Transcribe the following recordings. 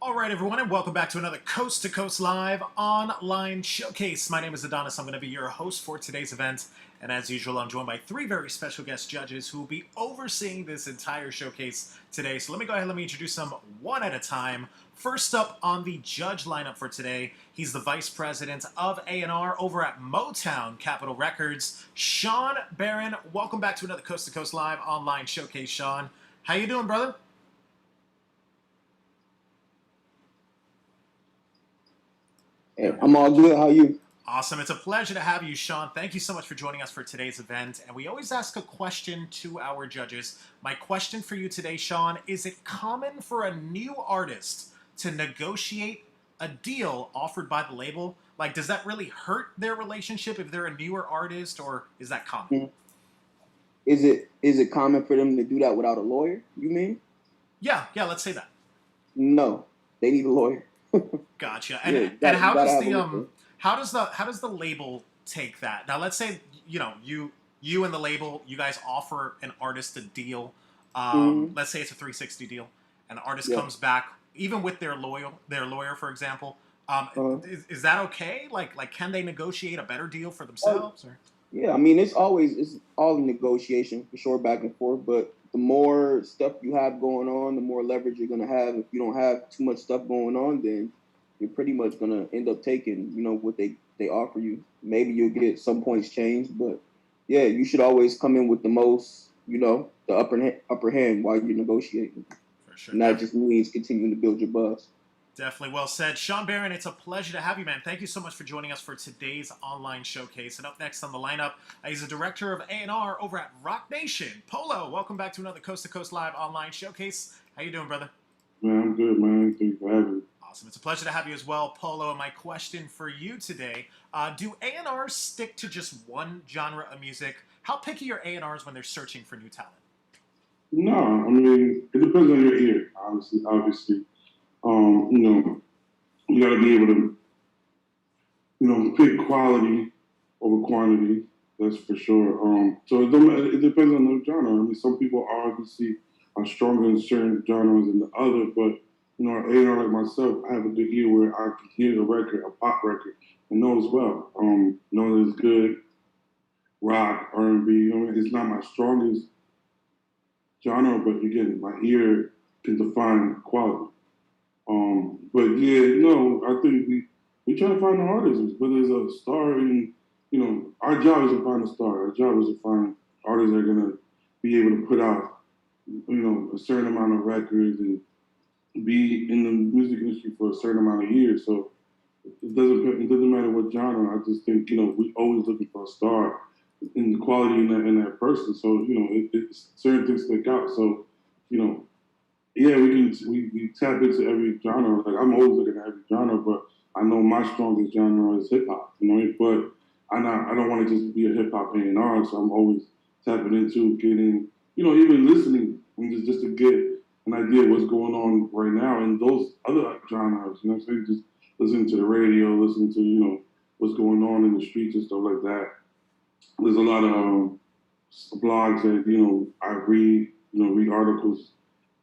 All right, everyone, and welcome back to another Coast to Coast Live online showcase. My name is Adonis. I'm going to be your host for today's event. And as usual, I'm joined by three very special guest judges who will be overseeing this entire showcase today. So let me go ahead and introduce them one at a time. First up on the judge lineup for today, he's the Vice President of A&R over at Motown Capitol Records, SHAWN BARRON. Welcome back to another Coast to Coast Live online showcase, SHAWN. How you doing, brother? Hey, I'm all good. How are you? Awesome. It's a pleasure to have you, SHAWN. Thank you so much for joining us for today's event. And we always ask a question to our judges. My question for you today, SHAWN, is it common for a new artist to negotiate a deal offered by the label? Like, does that really hurt their relationship if they're a newer artist, or is that common? Mm-hmm. Is it common for them to do that without a lawyer, you mean? Yeah, let's say that. No, they need a lawyer. Gotcha. And how does the label take that? Now, let's say you and the label, you guys offer an artist a deal. Let's say it's a 360 deal, and the artist comes back, even with their lawyer, for example. Is that okay? Like, can they negotiate a better deal for themselves? Or? Yeah, I mean, it's all negotiation for sure, back and forth. But the more stuff you have going on, the more leverage you're gonna have. If you don't have too much stuff going on, then you're pretty much gonna end up taking, what they offer you. Maybe you'll get some points changed, but yeah, you should always come in with the most, the upper hand while you're negotiating. For sure. And that just means continuing to build your buzz. Definitely well said. SHAWN BARRON, it's a pleasure to have you, man. Thank you so much for joining us for today's online showcase. And up next on the lineup, he's the director of A&R over at Rock Nation, POLO. Welcome back to another Coast to Coast Live online showcase. How you doing, brother? Man, I'm good, man. Thanks for having me. Awesome. It's a pleasure to have you as well, POLO. And my question for you today, do A&Rs stick to just one genre of music? How picky are A&Rs when they're searching for new talent? No, I mean, it depends on your ear, obviously. You got to be able to, pick quality over quantity. That's for sure. So it depends on the genre. I mean, some people obviously are stronger in certain genres than the other, but A&R like myself, I have a good ear where I can hear the record, a pop record, and know as well. Know that it's good rock, R&B. It's not my strongest genre, but again, my ear can define quality. But I think we try to find the artists, whether it's a star in, our job is to find a star. Our job is to find artists that are going to be able to put out, a certain amount of records and be in the music industry for a certain amount of years. So it doesn't matter what genre. I just think, we always looking for a star in the quality in that person. So, certain things stick out. So, yeah, we tap into every genre. Like, I'm always looking at every genre, but I know my strongest genre is hip hop. But I don't want to just be a hip hop A&R, so I'm always tapping into getting, even listening and just to get an idea of what's going on right now in those other genres. Just listening to the radio, listening to what's going on in the streets and stuff like that. There's a lot of blogs that I read, read articles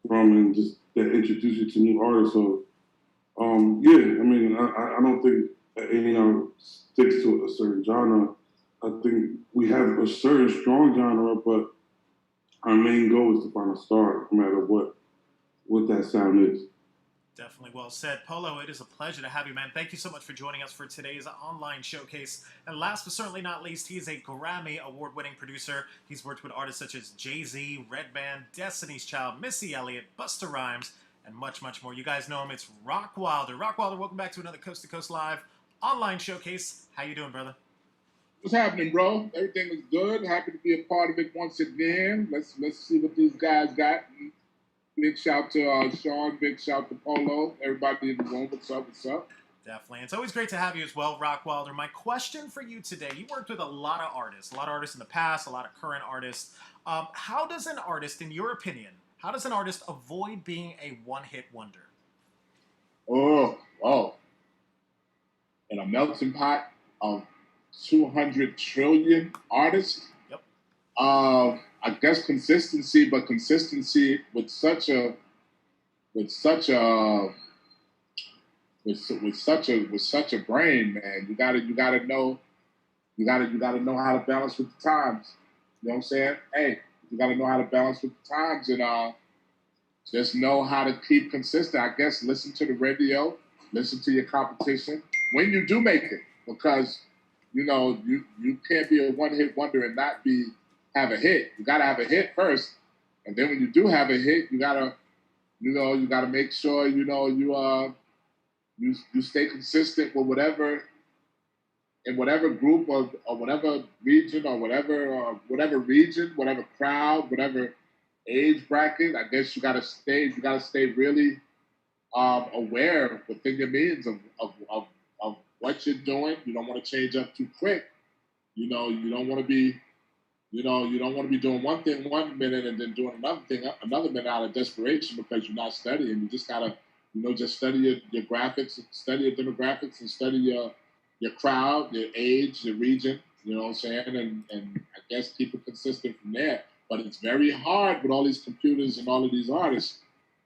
from, and just that introduce you to new artists. So, I don't think A&R sticks to a certain genre. I think we have a certain strong genre, but our main goal is to find a star, no matter what that sound is. Definitely well said. POLO, it is a pleasure to have you, man. Thank you so much for joining us for today's online showcase. And last but certainly not least, he is a Grammy award-winning producer. He's worked with artists such as JEEZY, Redman, Destiny's Child, Missy Elliott, Busta Rhymes, and much, much more. You guys know him. It's Rock Wilder. Rock Wilder, welcome back to another Coast to Coast Live online showcase. How you doing, brother? What's happening, bro? Everything is good. Happy to be a part of it once again. Let's see what these guys got. Big shout to SHAWN, big shout to POLO. Everybody in the room, what's up, what's up? Definitely. It's always great to have you as well, Rock Wilder. My question for you today, you worked with a lot of artists in the past, a lot of current artists. How does an artist, in your opinion, avoid being a one-hit wonder? Oh. In a melting pot of 200 trillion artists? Yep. I guess consistency, but consistency with such a with such a brain, man. You gotta know how to balance with the times. You know what I'm saying? Hey, you gotta know how to balance with the times and just know how to keep consistent. I guess listen to the radio, listen to your competition when you do make it, because you can't be a one-hit wonder and not have a hit. You gotta have a hit first, and then when you do have a hit, you gotta make sure you stay consistent with whatever group or whatever region or whatever crowd, whatever age bracket. I guess you gotta stay really aware within your means of what you're doing. You don't want to change up too quick. You don't want to be doing one thing 1 minute and then doing another thing another minute out of desperation because you're not studying. You just gotta just study your graphics, study your demographics, and study your crowd, your age, your region. You know what I'm saying? And I guess keep it consistent from there. But it's very hard with all these computers and all of these artists.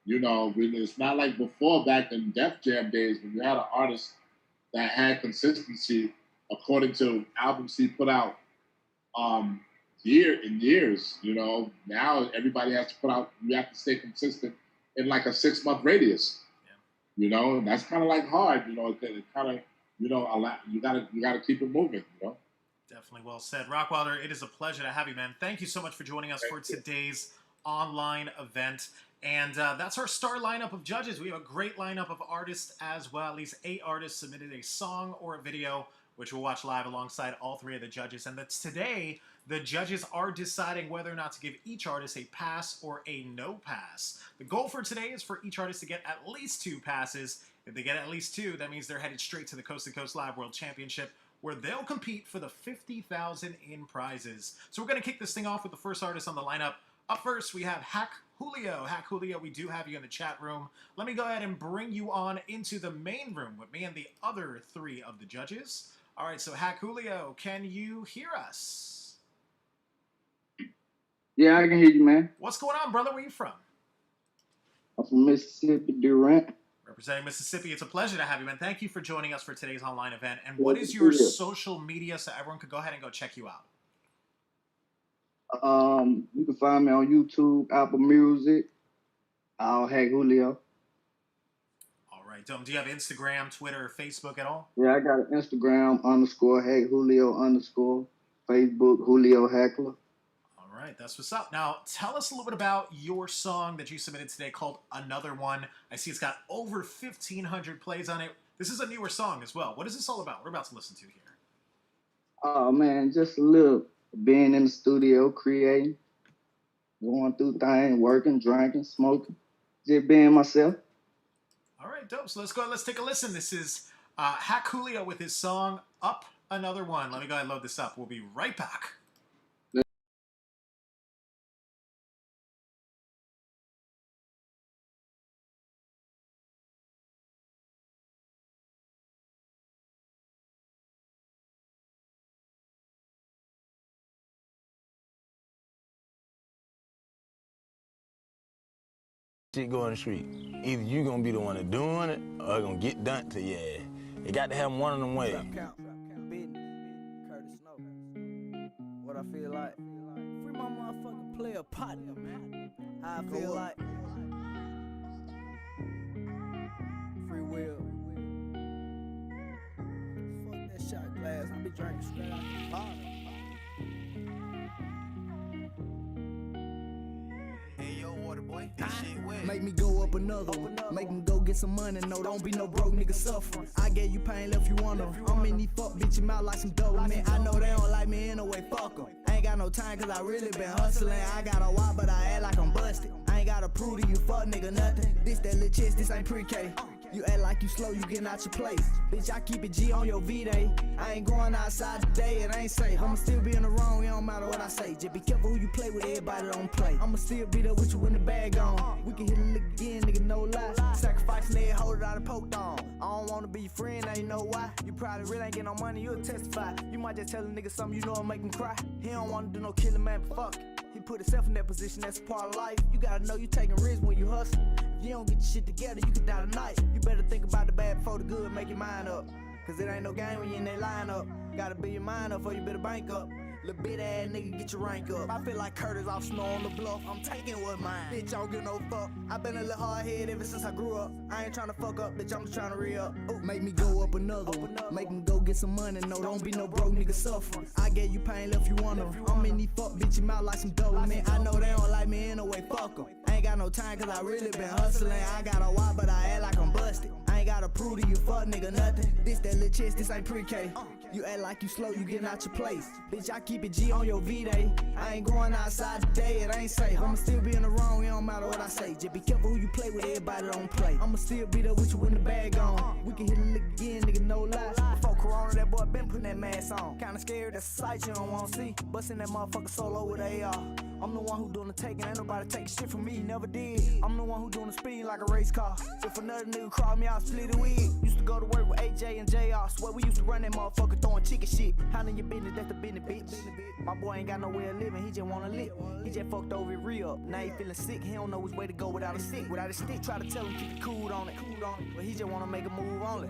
It's not like before, back in Def Jam days, when you had an artist that had consistency according to albums he put out years. Now everybody has to put out, you have to stay consistent in like a 6-month radius. Yeah. And that's kind of like hard, it kind of, you gotta keep it moving, Definitely well said. Rockwilder, it is a pleasure to have you, man. Thank you so much for joining us for today's online event. And that's our star lineup of judges. We have a great lineup of artists as well. At least 8 artists submitted a song or a video, which we'll watch live alongside all 3 of the judges. And that's today, the judges are deciding whether or not to give each artist a pass or a no pass. The goal for today is for each artist to get at least 2 passes. If they get at least 2, that means they're headed straight to the Coast to Coast Live World Championship, where they'll compete for the $50,000 in prizes. So we're going to kick this thing off with the first artist on the lineup. Up first, we have Hack Julio. Hack Julio, we do have you in the chat room. Let me go ahead and bring you on into the main room with me and the other 3 of the judges. All right, so Hack Julio, can you hear us? Yeah, I can hear you, man. What's going on, brother? Where you from? I'm from Mississippi, Durant. Representing Mississippi, it's a pleasure to have you, man. Thank you for joining us for today's online event. And what is your social media so everyone could go ahead and go check you out? You can find me on YouTube, Apple Music, Hack Julio. All right. Do you have Instagram, Twitter, Facebook at all? Yeah, I got an Instagram _Hack Julio _ Facebook Julio Hackler. All right, that's what's up. Now, tell us a little bit about your song that you submitted today called Another One. I see it's got over 1,500 plays on it. This is a newer song as well. What is this all about? We're about to listen to here. Oh, man, just a little being in the studio, creating, going through things, working, drinking, smoking, just being myself. All right, dope. So let's go. Let's take a listen. This is Hack Julio with his song Up Another One. Let me go ahead and load this up. We'll be right back. Shit go in the street. Either you gonna be the one that doing it or it gonna get done to your ass. You got to have one of them ways. What I feel like. Free my motherfucking player partner, man. How I feel like. Free will. Fuck that shot glass. I be drinking straight out the bottle. Make me go up another one. Make me go get some money. No, don't be no broke nigga suffering. I gave you pain, left you wonder. I'm in these fuck bitch mouth like some dope, man. I know they don't like me anyway, fuck them. I ain't got no time cause I really been hustling. I got a why, but I act like I'm busted. I ain't gotta prove to you fuck nigga nothing. This that little chest, this ain't pre-K. You act like you slow, you getting out your place. Bitch, I keep it G on your V-Day. I ain't going outside today, it ain't safe. I'ma still be in the wrong, it don't matter what I say. Just be careful who you play with, everybody don't play. I'ma still be there with you when the bag on. We can hit a lick again, nigga, no lie. Sacrificing it, hold it out and poked on. I don't wanna be your friend, now you know why. You probably really ain't get no money, you'll testify. You might just tell a nigga something you know will make him cry. He don't wanna do no killing, man, but fuck it. He put himself in that position, that's a part of life. You gotta know you taking risks when you hustle. If You don't get your shit together, you can die tonight. You better think about the bad before the good, make your mind up. Cause it ain't no game when you in that lineup. Gotta build your mind up before you build a bank up. Little bit ass nigga, get your rank up. I feel like Curtis off Snow on the bluff. I'm taking what's mine. Bitch, I don't give no fuck. I been a little hard head ever since I grew up. I ain't tryna fuck up, bitch, I'm just tryna re-up. Make me go up another one. Make me go get some money. No, don't be no broke nigga suffering. I gave you pain, left you wonder. I'm in these fuck bitch your mouth like some dope. Man, I know they don't like me anyway, fuck them. I ain't got no time cause I really been hustling. I got a why, but I act like I'm busted. I ain't gotta prove to you fuck nigga nothing. This that little chest, this ain't pre-K. You act like you slow, you getting out your place. Bitch, I keep it G on your V-Day. I ain't going outside today, it ain't safe. I'ma still be in the wrong, it don't matter what I say. Just be careful who you play with, everybody don't play. I'ma still be there with you when the bag on. We can hit a lick again, nigga, no lies. Before Corona, that boy been putting that mask on. Kinda scared, that's a sight you don't wanna see. Bustin' that motherfucker solo with AR. I'm the one who doing the taking, ain't nobody taking shit from me, never did. I'm the one who doing the speed like a race car. If another nigga crawl me out, split the wig. Used to go to work with AJ and JR. Swear we used to run that motherfucker throwing chicken shit. Handle your business, that's the business, bitch. My boy ain't got no way of living, he just wanna live. He just fucked over it re-up. Now he feeling sick, he don't know which way to go without a stick. Without a stick, try to tell him keep it cool on it. But he just wanna make a move only.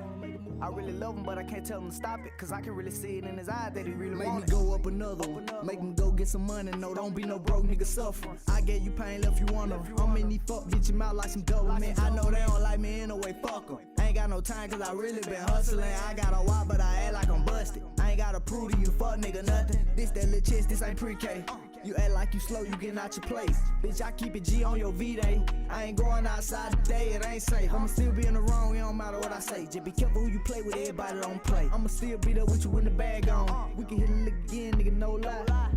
I really love him, but I can't tell him to stop it. Cause I can really see it in his eyes that he really want it. Make me go up another one. Make me go get some money. No, don't be no broke nigga suffering. I gave you pain, left you wonder. I'm in these fuck bitch your mouth like some dope. Man, I know they don't like me anyway, fuck them. I ain't got no time cause I really been hustling. I got a why, but I act like I'm busted. I ain't gotta prove to you fuck nigga nothing. This that little chest, this ain't pre-K. You act like you slow, you getting out your place. Bitch, I keep it G on your V-Day. I ain't going outside today, it ain't safe. I'ma still be in the wrong, it don't matter what I say. Just be careful who you play with, everybody don't play. I'ma still be there with you when the bag on. We can hit a lick again, nigga, no lie.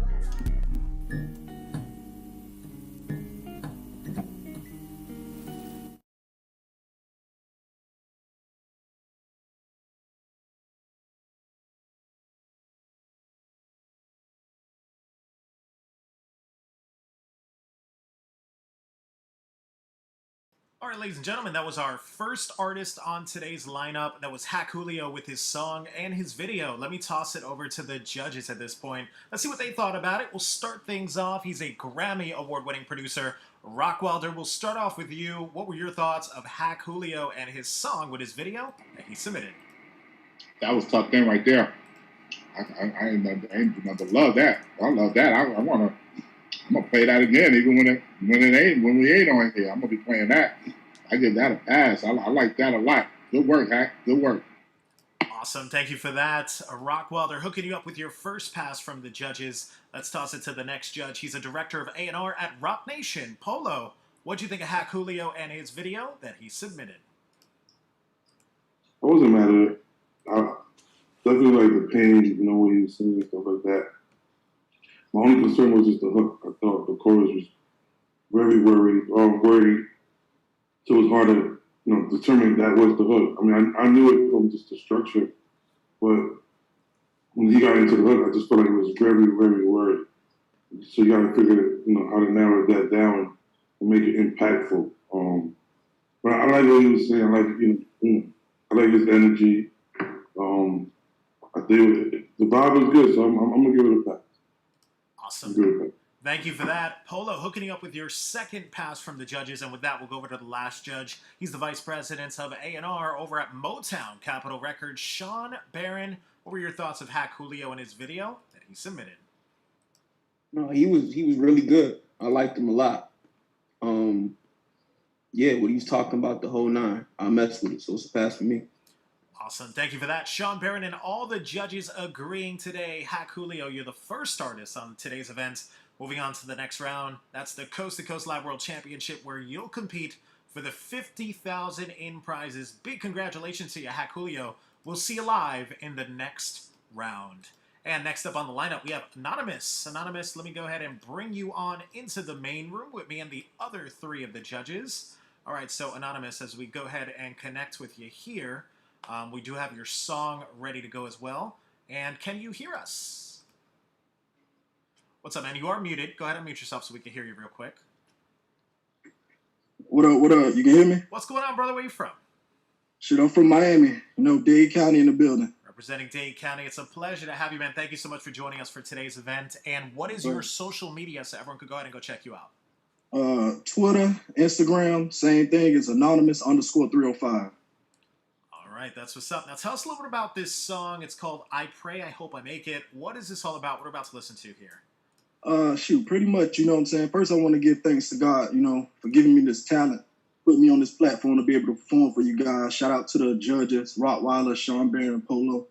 All right, ladies and gentlemen, that was our first artist on today's lineup. That was Hack Julio with his song and his video. Let me toss it over to the judges at this point. Let's see what they thought about it. We'll start things off. He's a Grammy award-winning producer. Rockwilder, we'll start off with you. What were your thoughts of Hack Julio and his song with his video that he submitted? That was tucked in right there. I ain't nothing. Love that. I love that. I'm gonna play that again, even when we ain't on here. I'm gonna be playing that. I give that a pass. I like that a lot. Good work, Hack. Good work. Awesome. Thank you for that. Rockwilder, hooking you up with your first pass from the judges. Let's toss it to the next judge. He's a director of A&R at Rock Nation. Polo, what'd you think of Hack Julio and his video that he submitted? I wasn't mad at it. I definitely like the pain, what he was singing and stuff like that. My only concern was just the hook. I thought the chorus was very wordy. So it was hard to, determine that was the hook. I mean, I knew it from just the structure, but when he got into the hook, I just felt like it was very, very wordy. So you got to figure, how to narrow that down and make it impactful. But I like what he was saying. I like his energy. The vibe was good, so I'm gonna give it a pass. Awesome. Thank you for that. Polo, hooking you up with your second pass from the judges, and with that, we'll go over to the last judge. He's the vice president of A&R over at Motown Capitol Records, SHAWN. BARRON, what were your thoughts of Hack Julio and his video that he submitted? No, he was really good. I liked him a lot. Yeah, what he was talking about the whole nine, I messed with it, so it's a pass for me. Awesome. Thank you for that. SHAWN, BARRON, and all the judges agreeing today. Hack Julio, you're the first artist on today's event. Moving on to the next round. That's the Coast to Coast Live World Championship, where you'll compete for the $50,000 in prizes. Big congratulations to you, Hack Julio. We'll see you live in the next round. And next up on the lineup, we have Anonymous. Anonymous, let me go ahead and bring you on into the main room with me and the other three of the judges. All right, so Anonymous, as we go ahead and connect with you here, we do have your song ready to go as well. And can you hear us? What's up, man? You are muted. Go ahead and mute yourself so we can hear you real quick. What up? You can hear me? What's going on, brother? Where you from? Shit, I'm from Miami. Dade County in the building. Representing Dade County. It's a pleasure to have you, man. Thank you so much for joining us for today's event. And what is your social media so everyone could go ahead and go check you out? Twitter, Instagram, same thing. It's anonymous_305. All right, that's what's up. Now tell us a little bit about this song. It's called I Pray, I Hope I Make It. What is this all about? What we're about to listen to here? Pretty much, you know what I'm saying? First, I want to give thanks to God, you know, for giving me this talent, putting me on this platform to be able to perform for you guys. Shout out to the judges, Rottweiler, SHAWN, BARRON, POLO.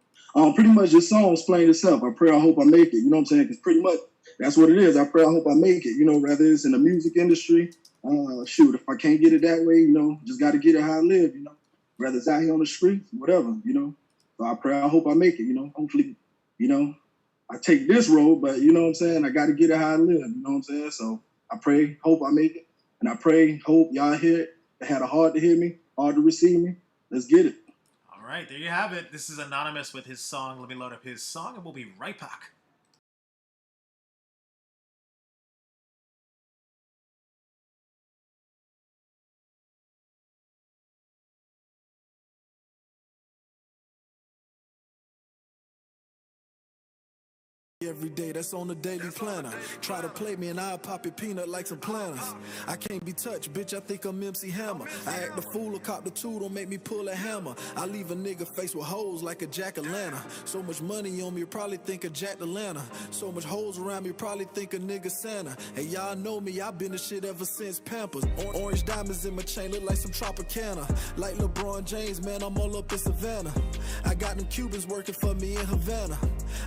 Pretty much this song explains itself. I pray, I hope I make it. You know what I'm saying? Because pretty much that's what it is. I pray, I hope I make it. You know, whether it's in the music industry, if I can't get it that way, you know, just got to get it how I live, you know, whether it's out here on the streets, whatever, you know. So I pray, I hope I make it, you know. Hopefully, you know, I take this road, but you know what I'm saying? I got to get it how I live, you know what I'm saying? So I pray, hope I make it. And I pray, hope y'all hear it. They had a heart to hear me, hard to receive me. Let's get it. All right, there you have it. This is Anonymous with his song. Let me load up his song, and we'll be right back. Every day, that's on the daily planner. Try to play me and I'll pop your peanut like some planners. I can't be touched, bitch, I think I'm MC Hammer. I act the fool or cop the tool, don't make me pull a hammer. I leave a nigga face with holes like a jack-o'-lantern. So much money on me, you probably think of Jack the Lantern. So much holes around me, you probably think of nigga Santa. Hey, y'all know me, I've been the shit ever since Pampers. Orange diamonds in my chain, look like some Tropicana. Like LeBron James, man, I'm all up in Savannah. I got them Cubans working for me in Havana.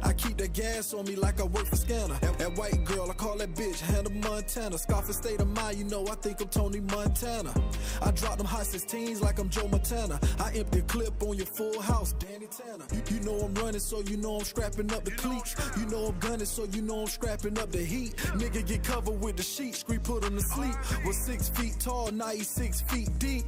I keep that gas on me like I work for Scanner. That white girl, I call that bitch Hannah Montana. Scarface state of mind, you know I think I'm Tony Montana. I drop them high 16s like I'm Joe Montana. I empty a clip on your full house, Danny Tanner. You know I'm running, so you know I'm scrapping up the cleats. You know I'm gunning, so you know I'm scrapping up the heat. Nigga get covered with the sheets, scream put him to sleep. Was 6 feet tall, now he's 6 feet deep.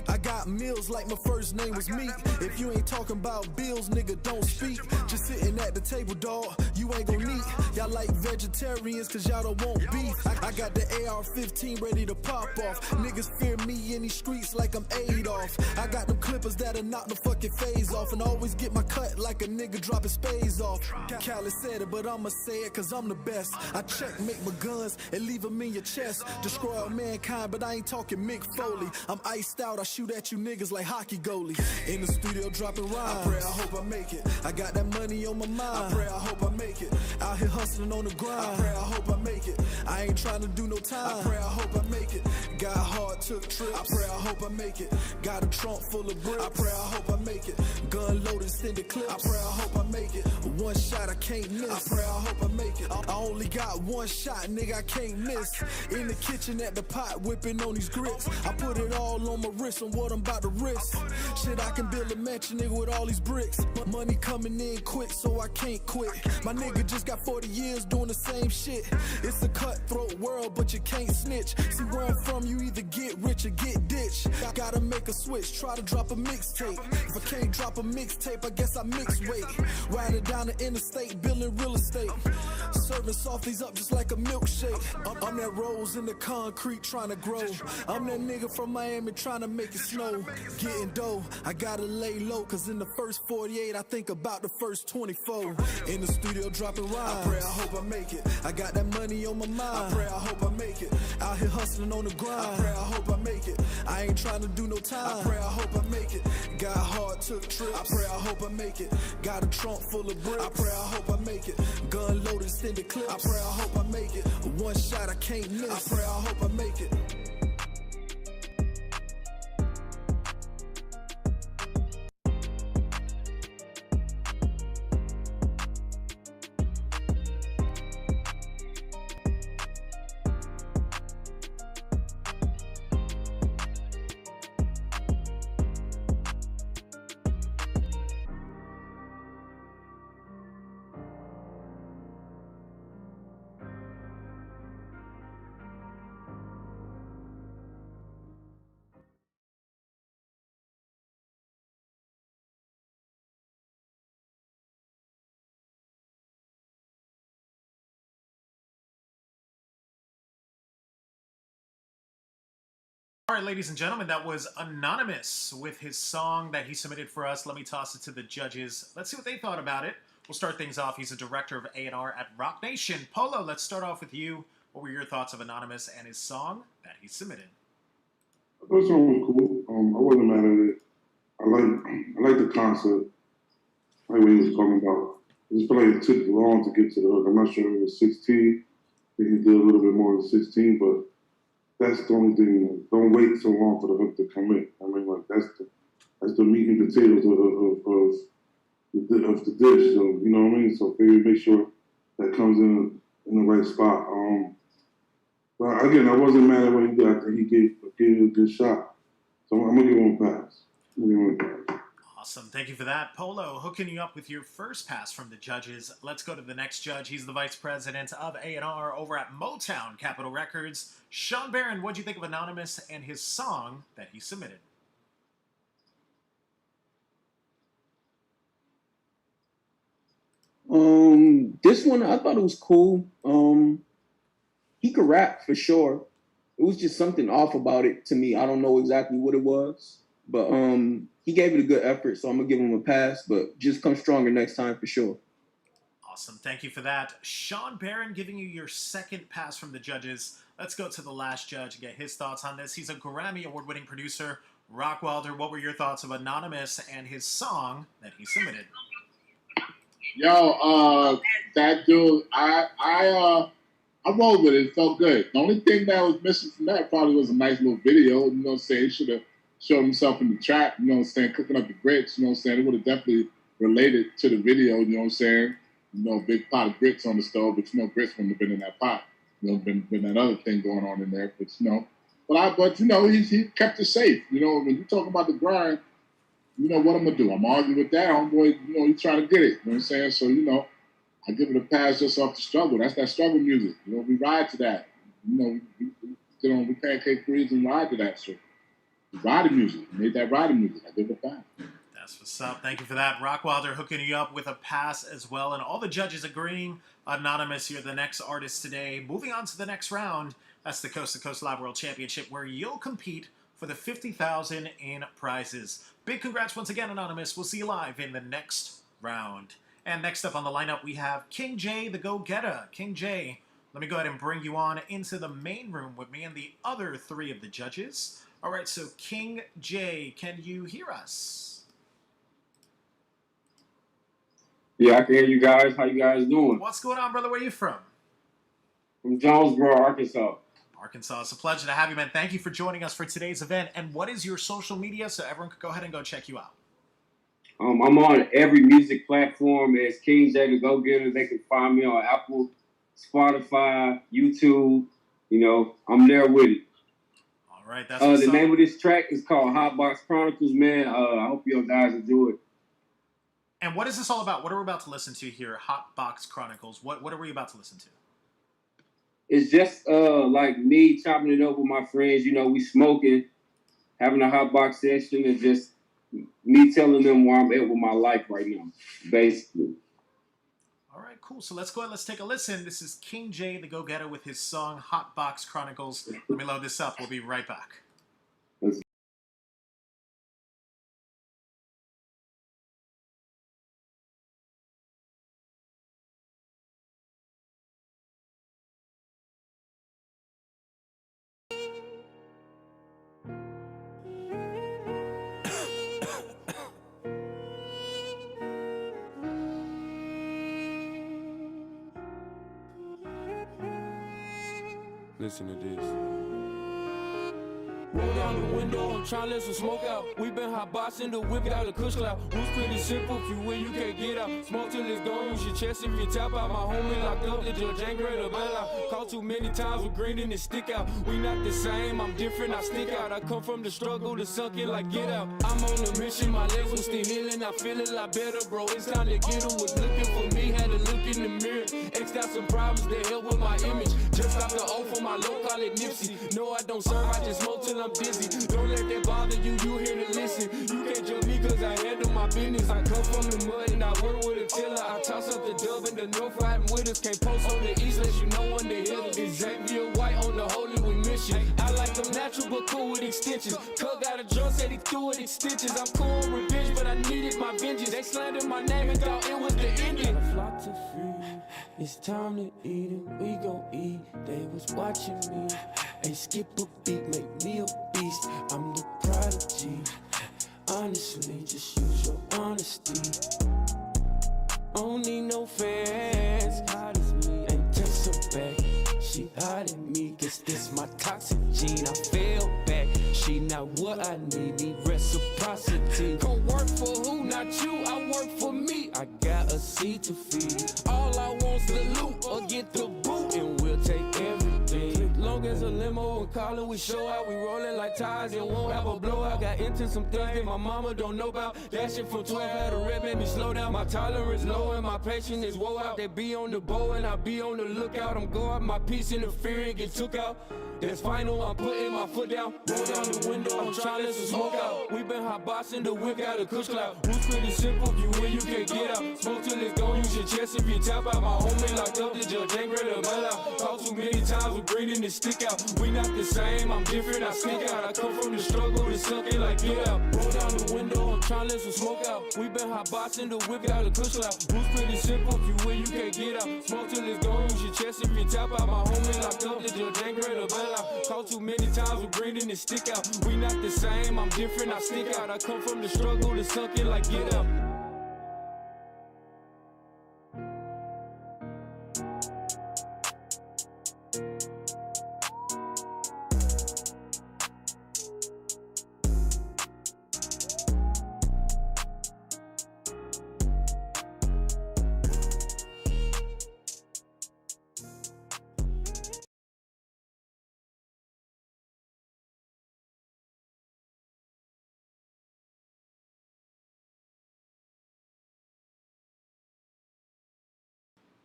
I got meals like my first name was meat. If you ain't talking about bills, nigga, don't speak. Just sitting at the table, dawg, you ain't gon' eat. Y'all like vegetarians cause y'all don't want beef. I got the AR-15 ready to pop off. Niggas fear me in these streets like I'm Adolf. I got them clippers that'll knock the fucking phase off. And always get my cut like a nigga dropping spades off. Cali said it, but I'ma say it cause I'm the best. I checkmate my guns and leave them in your chest. Destroy all mankind, but I ain't talking Mick Foley. I'm iced out, I shoot at you niggas like hockey goalies. In the studio dropping rhymes. I pray, I hope I make it. I got that money on my mind. I pray, I hope I make it. Out here hustling on the grind. I pray, I hope I make it. I ain't trying to do no time. I pray, I hope I make it. Got hard, took trips. I pray, I hope I make it. Got a trunk full of bricks. I pray, I hope I make it. Gun loaded, extended clips. I pray, I hope I make it. One shot, I can't miss. I pray, I hope I make it. I only got one shot, nigga, I can't miss. In the kitchen at the pot, whipping on these grits. I put it all on my wrist on what I'm about to risk. Shit, I can build a mansion, nigga, with all these bricks. Money coming in quick, so I can't quit. My nigga just got 40 years doing the same shit. It's a cutthroat world, but you can't snitch. See where I'm from, you either get rich or get ditched. Gotta make a switch, try to drop a mixtape. If I can't drop a mixtape, I guess I mix weight. Riding down the interstate, building real estate. Serving softies up just like a milkshake. I'm that rose in the concrete trying to grow. I'm that nigga from Miami trying to make it snow. Getting dough, I gotta lay low, cause in the first 48, I think about the first 24. In the studio dropping rhymes. I pray, I hope I make it. I got that money on my mind. I pray, I hope I make it. Out here hustling on the grind. I pray, I hope I make it. I ain't trying to do no time. I pray, I hope I make it. Got hard, took trips. I pray, I hope I make it. Got a trunk full of bricks. I pray, I hope I make it. Gun loaded, extended clips. I pray, I hope I make it. One shot, I can't miss. I pray, I hope I make it. All right, ladies and gentlemen, that was Anonymous with his song that he submitted for us. Let me toss it to the judges. Let's see what they thought about it. We'll start things off. He's a director of A&R at Rock Nation. Polo, let's start off with you. What were your thoughts of Anonymous and his song that he submitted? The first song was cool. I wasn't mad at it. I like the concept. I like what he was talking about. I just feel like it took long to get to the hook. I'm not sure if it was 16. I think he did a little bit more than 16, but that's the only thing. Don't wait so long for the hook to come in. I mean, like that's the meat and potatoes of the dish. So you know what I mean. So maybe make sure that comes in the right spot. But again, I wasn't mad at what he did. I think he gave it a good shot. So I'm gonna give him a pass. Awesome. Thank you for that. Polo, hooking you up with your first pass from the judges. Let's go to the next judge. He's the vice president of A&R over at Motown Capitol Records. Sean Barron, what'd you think of Anonymous and his song that he submitted? This one, I thought it was cool. He could rap for sure. It was just something off about it to me. I don't know exactly what it was, but he gave it a good effort, so I'm gonna give him a pass, but just come stronger next time for sure. Awesome. Thank you for that. Sean Barron giving you your second pass from the judges. Let's go to the last judge and get his thoughts on this. He's a Grammy Award-winning producer. Rockwilder, what were your thoughts of Anonymous and his song that he submitted? Yo, that dude, I rolled with it. It felt good. The only thing that was missing from that probably was a nice little video. You know what I'm saying? He should have showed himself in the trap, you know what I'm saying, cooking up the grits, you know what I'm saying? It would have definitely related to the video, you know what I'm saying? You know, a big pot of grits on the stove, but you know, grits wouldn't have been in that pot. You know, been that other thing going on in there, but you know. But you know, he kept it safe. You know, when you talk about the grind, you know what I'm gonna do. I'm arguing with that homeboy, you know, he's trying to get it. You know what I'm saying? So, you know, I give it a pass just off the struggle. That's that struggle music. You know, we ride to that. You know, we pancake threes and ride to that shit. Riding music. We made that riding music. I give it a pass. That's what's up. Thank you for that. Rockwilder hooking you up with a pass as well. And all the judges agreeing. Anonymous, you're the next artist today. Moving on to the next round. That's the Coast to Coast Live World Championship, where you'll compete for the $50,000 in prizes. Big congrats once again, Anonymous. We'll see you live in the next round. And next up on the lineup, we have King J, the Go-Getter. King J, let me go ahead and bring you on into the main room with me and the other three of the judges. All right, so King J, can you hear us? Yeah, I can hear you guys. How you guys doing? What's going on, brother? Where are you from? From Jonesboro, Arkansas. Arkansas. It's a pleasure to have you, man. Thank you for joining us for today's event. And what is your social media so everyone could go ahead and go check you out? I'm on every music platform as King J the Go-Getter. They can find me on Apple, Spotify, YouTube. You know, I'm there with it. All right. That's the name of this track is called Hot Box Chronicles, man. I hope you guys enjoy it. And what is this all about? What are we about to listen to here? Hot Box Chronicles. What are we about to listen to? It's just like me chopping it up with my friends. You know, we smoking, having a hot box session, and just me telling them where I'm at with my life right now, basically. All right, cool. So let's go ahead. Let's take a listen. This is King J, the Go-Getter, with his song Hot Box Chronicles. Let me load this up. We'll be right back. Listen to this. Roll down the window, I'm trying to let some smoke out. We been hot boxing the whip out the kush cloud. Rules pretty simple, if you win, you can't get out. Smoke till it's gone, use your chest if you tap out. My homie locked up, the judge ain't great or bail out. Caught too many times with green and it stick out. We not the same, I'm different, I stick out. I come from the struggle to suck it like get out. I'm on a mission, my legs was still healing. I feel a lot better, bro. It's time to get her. Was looking for me, had to look in the mirror. X got some problems that help with my image. Just got the O for my low, call it Nipsey. No, I don't serve, I just smoke till I'm dizzy. Don't let that bother you, you here to listen. You can't judge me cause I handle my business. I come from the mud and I work with a tiller. I toss up the dub in the north riding with us. Can't post on the east unless you know when they hit us. Xavier White on the Hollywood mission. I like them natural but cool with extensions. Cug got a drum, said he threw it extensions. I'm cool on revenge but I needed my vengeance. They slandered my name and thought it was the ending. It's time to eat and we gon' eat. They was watching me. Hey, skip a beat, make me a beast. I'm the prodigy. Honestly, just use your honesty. I don't need no fans. Hot as me, ain't taste so bad. She hot at me, guess this my toxic gene. I fell back. She not what I need reciprocity. Gon' work for who? Not you. I work for me. I got a seed to feed. All I want's the loot or get the boot, and we'll take everything. Long as a limo and collar, we show out. We rollin' like ties and won't have a blowout. Got into some things that my mama don't know about. That shit from 12 had a red, made me slow down. My tolerance low and my patience is woe out. They be on the bow and I be on the lookout. I'm go out my piece interfering, get took out. That's final, I'm putting my foot down. Roll down the window, I'm trying to let some smoke out. We been hot boxing the whip out of Kush Cloud. Rules pretty simple, you win, you can't get out. Smoke till it's gone, use your chest if you tap out. My homie locked up, the judge ain't ready to bail out. Called too many times with breathing and stick out. We not the same, I'm different, I sneak out. I come from the struggle to suck it like get out. Roll down the window, I'm trying to let some smoke out. We been hot boxing the whip out of Kush Cloud. Rules pretty simple, you win, you can't get out. Smoke till it's gone, use your chest if you tap out. My homie locked up, the judge ain't ready to bail out. Called too many times with breathing and stick out. We not the same, I'm different, I stick out. I come from the struggle to suck it like get out.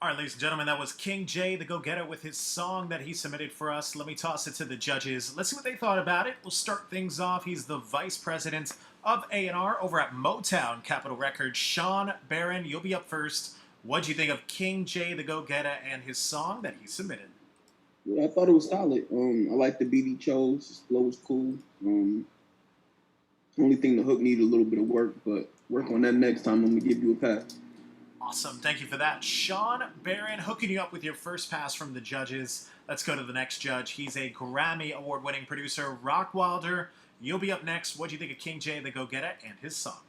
All right, ladies and gentlemen, that was King J, the Go-Getter, with his song that he submitted for us. Let me toss it to the judges. Let's see what they thought about it. We'll start things off. He's the vice president of A&R over at Motown Capitol Records. SHAWN, BARRON, you'll be up first. What'd you think of King J, the Go-Getter, and his song that he submitted? Yeah, I thought it was solid. I like the beat he chose. His flow was cool. Only thing the hook needed a little bit of work, but work on that next time. I'm gonna give you a pass. Awesome. Thank you for that. SHAWN, BARRON, hooking you up with your first pass from the judges. Let's go to the next judge. He's a Grammy Award-winning producer, Rock Wilder. You'll be up next. What do you think of King J, the Go-Getter, and his song?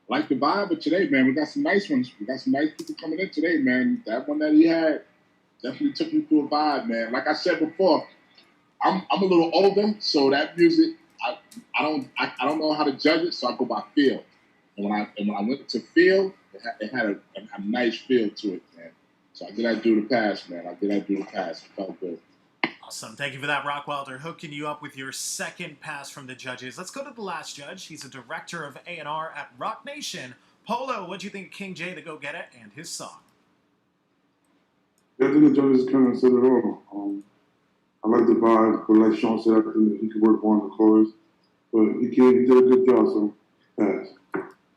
Like the vibe of today, man. We got some nice ones. We got some nice people coming in today, man. That one that he had definitely took me through a vibe, man. Like I said before, I'm a little older, so that music, I don't know how to judge it, so I go by feel. And when I went to feel, it had a nice feel to it, man. So I did I do the pass, man. It felt good. Awesome. Thank you for that, Rock Wilder. Hooking you up with your second pass from the judges. Let's go to the last judge. He's a director of A&R at Rock Nation. Polo, what do you think of King J, the Go-Getter, and his song? Yeah, I think the judges kind of said it all. I like the vibe, but like Sean said, I think he could work more on the chorus. But he did a good job, so pass.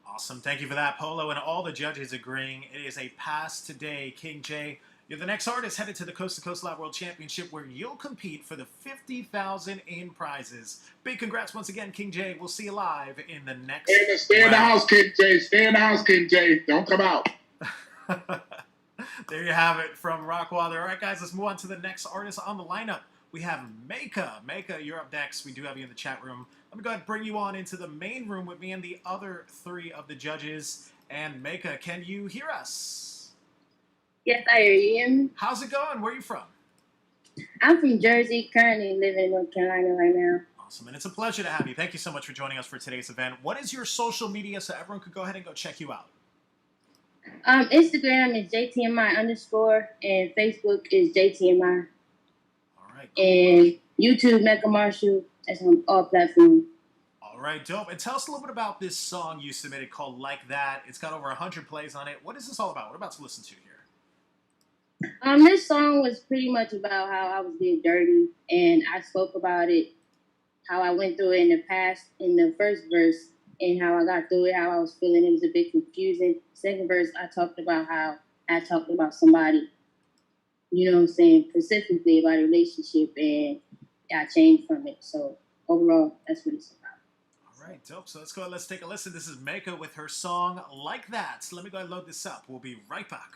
Awesome. Thank you for that, Polo, and all the judges agreeing. It is a pass today. King J, you're the next artist headed to the Coast to Coast Live World Championship, where you'll compete for the $50,000 in prizes. Big congrats once again, King J. We'll see you live in the next Stay in the house, King J. Stay in the house, King J. Don't come out. There you have it from Rock Wilder. All right, guys, let's move on to the next artist on the lineup. We have Maka. Maka, you're up next. We do have you in the chat room. Let me go ahead and bring you on into the main room with me and the other three of the judges. And Maka, can you hear us? Yes, I hear you. How's it going? Where are you from? I'm from Jersey, currently living in North Carolina right now. Awesome, and it's a pleasure to have you. Thank you so much for joining us for today's event. What is your social media so everyone could go ahead and go check you out? Instagram is JTMI_, and Facebook is JTMI. All right. Cool. And YouTube, Mecca Marshall. That's on all platforms. All right, dope. And tell us a little bit about this song you submitted called Like That. It's got over 100 plays on it. What is this all about? What about to listen to here? This song was pretty much about how I was getting dirty, and I spoke about it, how I went through it in the past, in the first verse, and how I got through it, how I was feeling. It was a bit confusing. Second verse, I talked about how I talked about somebody, you know what I'm saying, specifically about a relationship, and I changed from it. So overall, that's what it's about. All right, dope. So let's go ahead, let's take a listen. This is Maka with her song Like That. So let me go ahead and load this up. We'll be right back.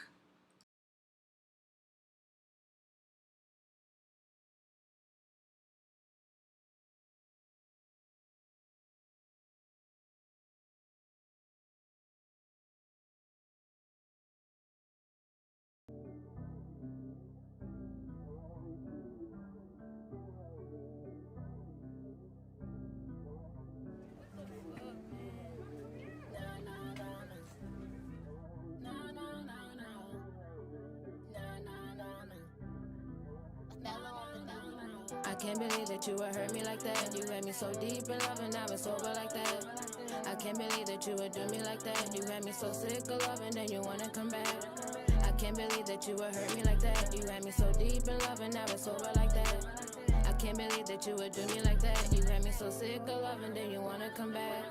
can't believe that you would hurt me like that. You had me so deep in love and now it's over like that. I can't believe that you would do me like that. You had me so sick of love and then you wanna come back. I can't believe that you would hurt me like that. You had me so deep in love and now it's over like that. I can't believe that you would do me like that. You had me so sick of love and then you wanna come back.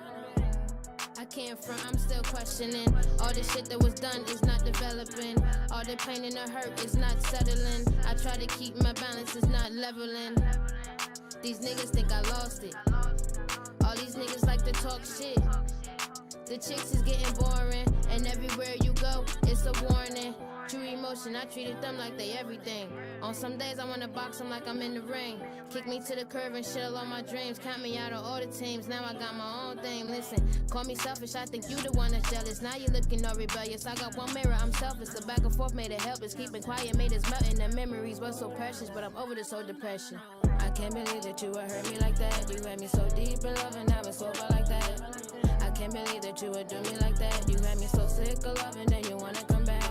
I can't front, I'm still questioning. All the shit that was done is not developing. All the pain and the hurt is not settling. I try to keep my balance, it's not leveling. These niggas think I lost it. All these niggas like to talk shit. The chicks is getting boring, and everywhere you go, it's a warning. True emotion, I treated them like they everything. On some days I wanna box them like I'm in the ring. Kick me to the curb and shit all my dreams. Count me out of all the teams, now I got my own thing. Listen, call me selfish, I think you the one that's jealous. Now you looking all rebellious. I got one mirror, I'm selfish. The back and forth made it helpless. Keeping quiet made us melt, and the memories were so precious. But I'm over this whole depression. I can't believe that you would hurt me like that. You had me so deep in love and now it's over like that. I can't believe that you would do me like that. You had me so sick of love and then you wanna come back.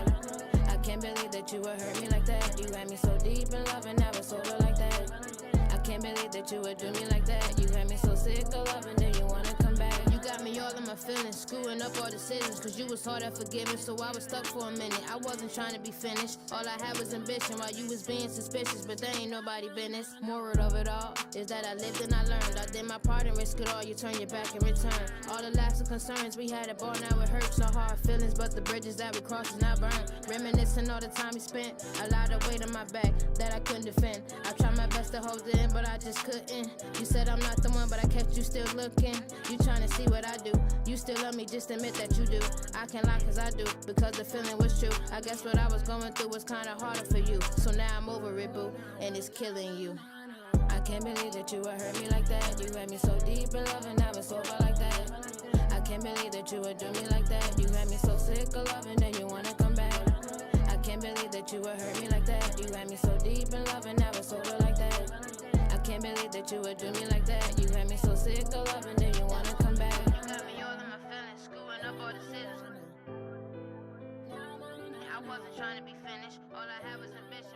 I can't believe that you would hurt me like that. You had me so deep in love and now it's over like that. I can't believe that you would do me like that. You had me so sick of love and then you wanna come back. You got me all in my feelings, screwing up all decisions. Cause you was hard at forgiving, so I was stuck for a minute. I wasn't trying to be finished. All I had was ambition while you was being suspicious. But there ain't nobody business. Moral of it all is that I lived and I learned. I did my part and risk it all. You turn your back in return. All the laughs and concerns we had at bar, now it hurts. No hard feelings, but the bridges that we crossed is not burned. Reminiscing all the time we spent. A lot of weight on my back that I couldn't defend. I tried my best to hold it in, but I just couldn't. You said I'm not the one, but I kept you still looking. You trying to see what I do. You still love me, just admit that you do. I can't lie cause I do, because the feeling was true. I guess what I was going through was kinda harder for you. So now I'm over it, boo, and it's killing you. I can't believe that you would hurt me like that. You had me so deep in love and now it's over like that. I can't believe that you would do me like that. You had me so sick of love and then you wanna come back. I can't believe that you would hurt me like that. You had me so deep in love and now it's over like that. I can't believe that you would do me like that. You had me so sick of love and then you wanna come back. You got me all in my feelings, screwing up all the decisions. I wasn't trying to be finished, all I had was ambition.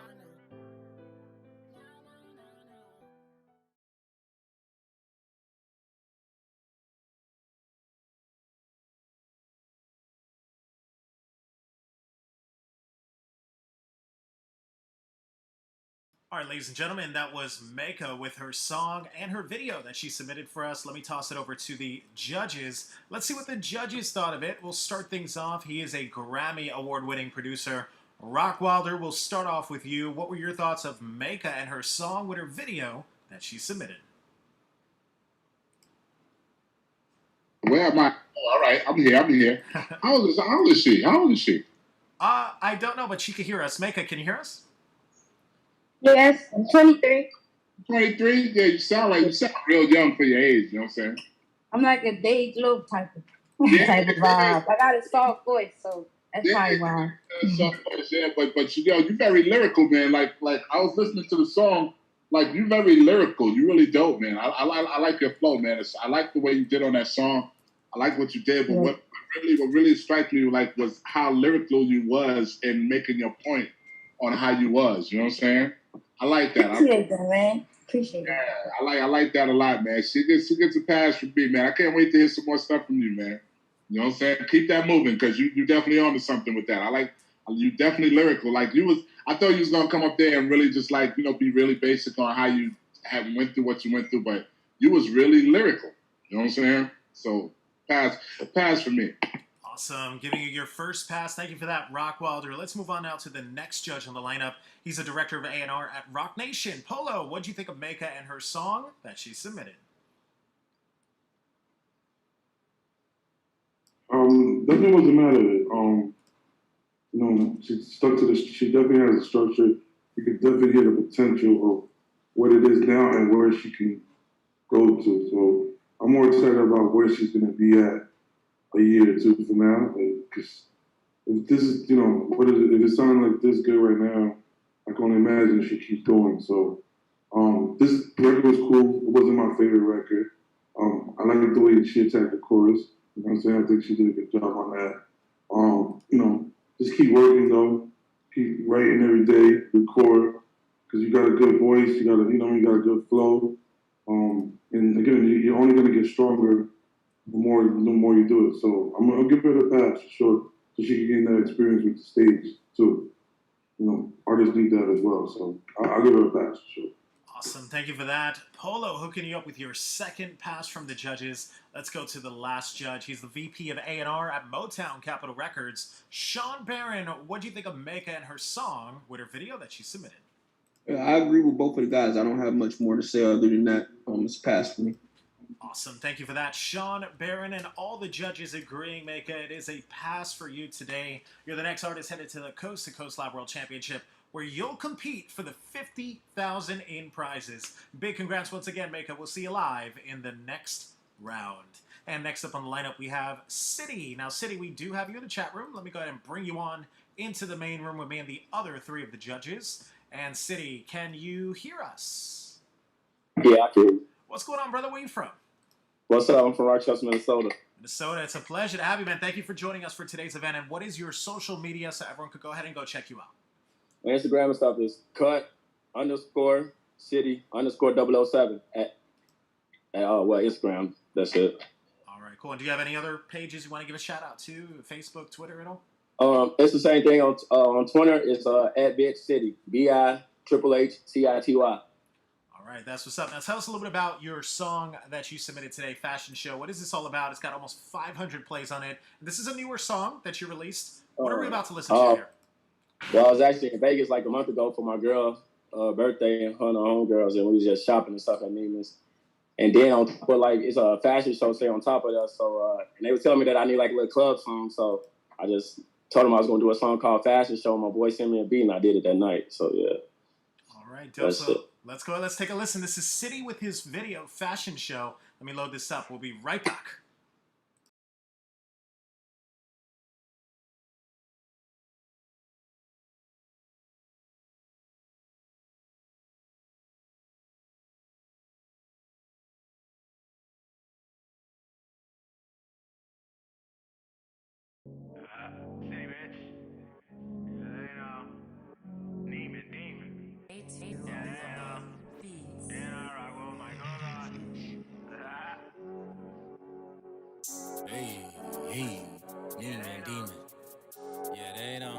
All right, ladies and gentlemen, that was Meka with her song and her video that she submitted for us. Let me toss it over to the judges. Let's see what the judges thought of it. We'll start things off. He is a Grammy award-winning producer. Rock Wilder, we'll start off with you. What were your thoughts of Meka and her song with her video that she submitted? Where am I? Oh, all right, I'm here. How old is she? I don't know, but she could hear us. Meka, can you hear us? Yes, I'm 23. 23? Yeah, you sound real young for your age, you know what I'm saying? I'm like a Dave Loaf type of Yeah. type of vibe. I got a soft voice, so that's probably why. Yeah, but you know, you're very lyrical, man. Like I was listening to the song, like you're very lyrical. You really dope, man. I like your flow, man. I like the way you did on that song. I like what you did, but what really struck me like was how lyrical you was in making your point on how you was. You know what I'm saying? I like that. Appreciate that, man. Appreciate that. Yeah, I like that a lot, man. She gets a pass from me, man. I can't wait to hear some more stuff from you, man. You know what I'm saying? Keep that moving, because you definitely onto something with that. I like you definitely lyrical. Like I thought you was gonna come up there and really just like, you know, be really basic on how you went through what you went through, but you was really lyrical. You know what I'm saying? So pass for me. Awesome. Giving you your first pass. Thank you for that, Rock Wilder. Let's move on now to the next judge on the lineup. He's a director of A&R at Rock Nation. Polo, what do you think of Meka and her song that she submitted? Definitely wasn't mad at it. You know, she stuck to this. She definitely has a structure. You could definitely hear the potential of what it is now and where she can go to. So I'm more excited about where she's going to be at a year or two from now. Because if this is, you know, if it sounds like this good right now, I can only imagine she keeps going. So this record was cool. It wasn't my favorite record. I like the way she attacked the chorus. You know what I'm saying? I think she did a good job on that. You know, just keep working though. Keep writing every day, record, because you got a good voice, you got a good flow. And again, you're only gonna get stronger the more you do it. So I'll give her a pass for sure, so she can gain that experience with the stage too. Artists need that as well. So I'll give her a pass for sure. Awesome. Thank you for that. Polo hooking you up with your second pass from the judges. Let's go to the last judge. He's the VP of A&R at Motown Capitol Records. SHAWN Barron, what do you think of Mecca and her song with her video that she submitted? Yeah, I agree with both of the guys. I don't have much more to say other than that. It's a pass for me. Awesome. Thank you for that. SHAWN Barron and all the judges agreeing, Mecca. It is a pass for you today. You're the next artist headed to the Coast to Coast Live World Championship, where you'll compete for the $50,000 in prizes. Big congrats once again, Mecca. We'll see you live in the next round. And next up on the lineup, we have City. Now, City, we do have you in the chat room. Let me go ahead and bring you on into the main room with me and the other three of the judges. And City, can you hear us? Yeah, I can. What's going on, brother? Where you from? What's up? I'm from Rochester, Minnesota. Minnesota. It's a pleasure to have you, man. Thank you for joining us for today's event. And what is your social media so everyone could go ahead and go check you out? My Instagram and stuff is cut_city_007 at Instagram. That's it. All right, cool. And do you have any other pages you want to give a shout out to? Facebook, Twitter, at all? It's the same thing on Twitter. It's @BitchCity, BIHHCITY. All right, that's what's up. Now tell us a little bit about your song that you submitted today, Fashion Show. What is this all about? It's got almost 500 plays on it. This is a newer song that you released. What are we about to listen to here? Well, I was actually in Vegas like a month ago for my girl's birthday and her and her homegirls, and we was just shopping and stuff at Neiman's. And then on top of it's a fashion show stay on top of that. So and they were telling me that I need like a little club song. So I just told them I was gonna do a song called Fashion Show. My boy sent me a beat and I did it that night. So yeah. All right, dope. So let's go. Let's take a listen. This is City with his video Fashion Show. Let me load this up. We'll be right back. City bitch. They know. Demon. Yeah, they know. And I rock with my God. Hey, demon. Yeah, they know.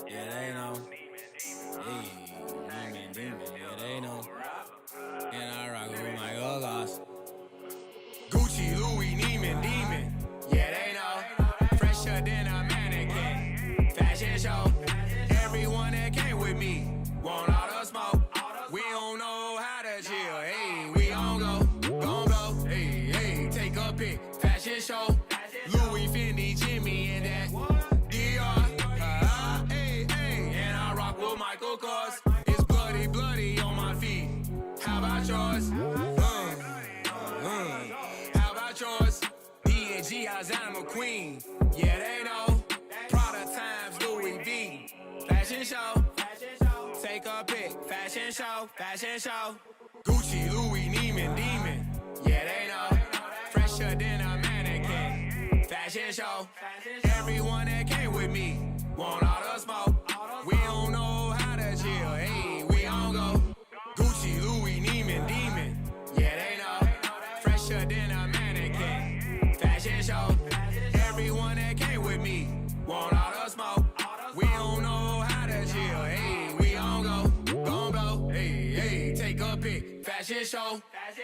Yeah, they know. Hey, demon. Yeah, they know. And I rock with my goggles. Gucci, Louis, Neiman, Demon. Yeah, they know. Fresher than a mannequin. Fashion show. Everyone that came with me want all the smoke. We don't know how to chill. Hey, we on go, gon' blow. Hey, take a pic. Fashion show. Louis, Fendi, Jimmy, and that Dior. Hey, and I rock with Michael Kors. It's bloody on my feet. How about yours? How about yours? D&G, House Animal Queen. Yeah, they know. Prada times Louis V. Fashion show. Take a pic. Fashion show. Gucci, Louis, Neiman, Demon. Yeah, they know. Fresher than a mannequin. Fashion show. Everyone that came with me want all the smoke. We don't know how to chill. Hey, we on go. Gucci, Louis, Neiman, Demon. Yeah, they know. Fresher than a mannequin. Fashion show. Everyone that came with me want all the smoke. We don't know how to chill. Hey, we on go. Gon' blow. Hey, take a pic. Fashion show.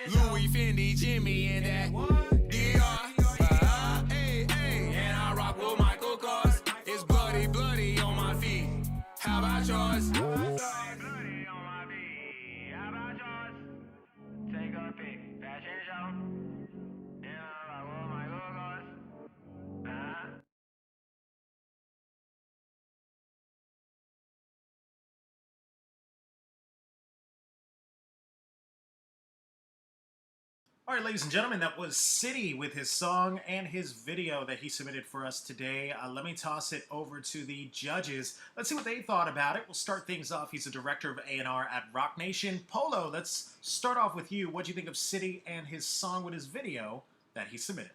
Louis, Fendi, Jimmy, and that Dior. And I rock with Michael Kors. It's bloody on my feet. How about yours? Bloody on my feet. How about yours? Take a pic. Fashion show. And I rock with my goggles. All right, ladies and gentlemen, that was City with his song and his video that he submitted for us today. Let me toss it over to the judges. Let's see what they thought about it. We'll start things off. He's a director of A&R at Rock Nation. Polo, let's start off with you. What do you think of City and his song with his video that he submitted?